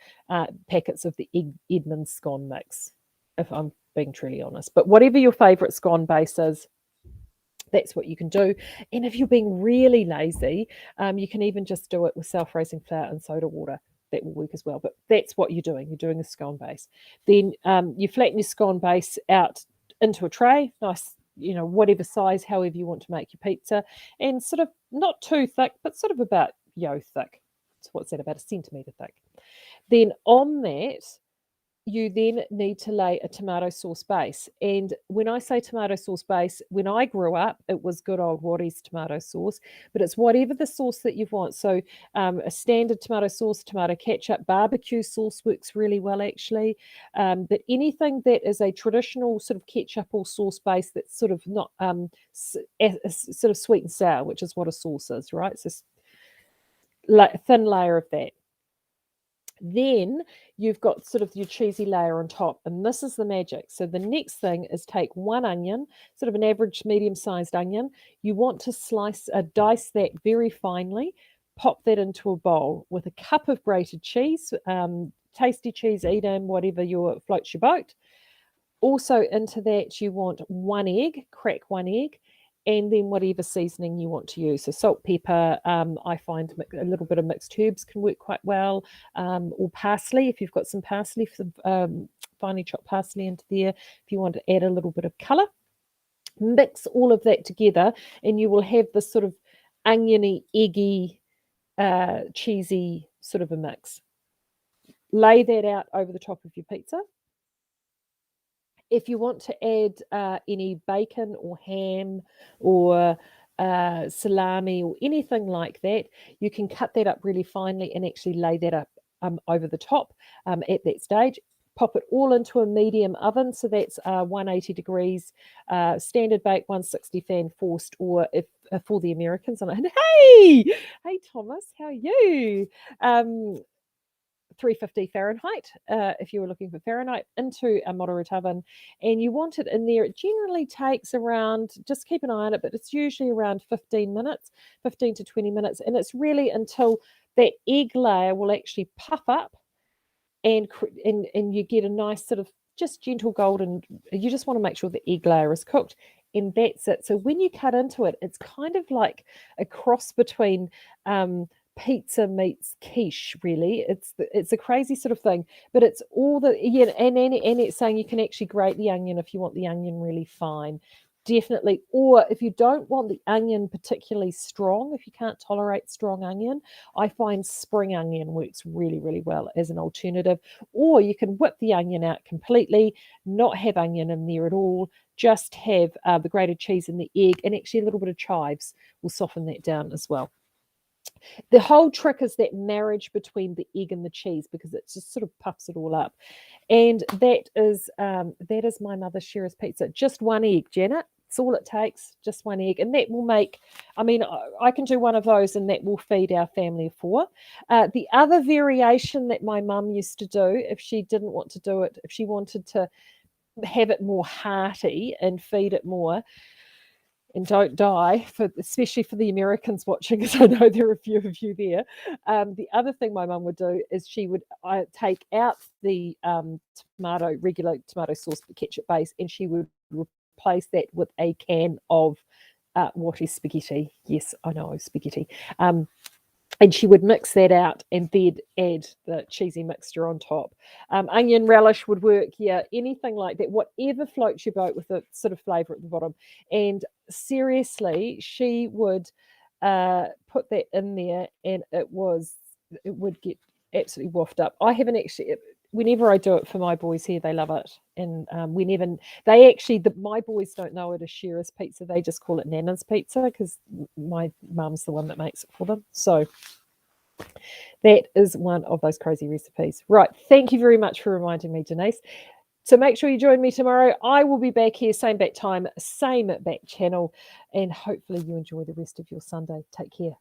packets of the Edmonds scone mix, if I'm being truly honest. But whatever your favourite scone base is, that's what you can do. And if you're being really lazy, you can even just do it with self-raising flour and soda water. That will work as well. But that's what you're doing. You're doing a scone base. Then you flatten your scone base out into a tray, nice, whatever size, however you want to make your pizza, and sort of not too thick, but sort of about yo thick. So what's that, about a centimetre thick? Then on that, you then need to lay a tomato sauce base. And when I say tomato sauce base, when I grew up, it was good old Watties tomato sauce, but it's whatever the sauce that you want. So a standard tomato sauce, tomato ketchup, barbecue sauce works really well, actually. But anything that is a traditional sort of ketchup or sauce base that's sort of not sort of sweet and sour, which is what a sauce is, right? It's just thin layer of that. Then you've got sort of your cheesy layer on top, and this is the magic. So the next thing is take one onion, sort of an average medium-sized onion. You want to dice that very finely, pop that into a bowl with a cup of grated cheese, tasty cheese, Edam, whatever floats your boat. Also into that you want one egg, crack one egg, and then whatever seasoning you want to use. So salt, pepper, I find a little bit of mixed herbs can work quite well, or parsley, if you've got some parsley, some finely chopped parsley into there, if you want to add a little bit of colour. Mix all of that together and you will have this sort of oniony, eggy, cheesy sort of a mix. Lay that out over the top of your pizza. If you want to add any bacon or ham or salami or anything like that, you can cut that up really finely and actually lay that up over the top at that stage. Pop it all into a medium oven. So that's 180 degrees, standard bake, 160 fan forced, or if for the Americans. Hey Thomas, how are you? 350 Fahrenheit, if you were looking for Fahrenheit, into a moderate oven, and you want it in there. It generally takes around, just keep an eye on it, but it's usually around 15 minutes, 15 to 20 minutes, and it's really until that egg layer will actually puff up, and you get a nice sort of just gentle golden. You just want to make sure the egg layer is cooked, and that's it. So when you cut into it, it's kind of like a cross between pizza meets quiche, really. It's a crazy sort of thing, but it's all the, yeah, and it's saying you can actually grate the onion if you want the onion really fine. Definitely. Or if you don't want the onion particularly strong, if you can't tolerate strong onion, I find spring onion works really, really well as an alternative. Or you can whip the onion out completely, not have onion in there at all, just have the grated cheese and the egg, and actually a little bit of chives will soften that down as well. The whole trick is that marriage between the egg and the cheese, because it just sort of puffs it all up. And that is my mother's Shearer's pizza. Just one egg, Janet. That's all it takes, just one egg. And that will make, I mean, I can do one of those and that will feed our family of 4. The other variation that my mum used to do, if she didn't want to do it, if she wanted to have it more hearty and feed it more, and don't die, especially for the Americans watching, because I know there are a few of you there. The other thing my mum would do is she would take out the regular tomato sauce, ketchup base, and she would replace that with a can of what is spaghetti. Yes, I know, spaghetti. And she would mix that out and then add the cheesy mixture on top. Onion relish would work, yeah, anything like that, whatever floats your boat with a sort of flavour at the bottom. And seriously, she would put that in there, and it would get absolutely woofed up. I haven't actually, whenever I do it for my boys here, they love it. And my boys don't know it as Shearer's pizza. They just call it Nana's pizza, because my mum's the one that makes it for them. So that is one of those crazy recipes. Right. Thank you very much for reminding me, Denise. So make sure you join me tomorrow. I will be back here, same back time, same back channel, and hopefully you enjoy the rest of your Sunday. Take care.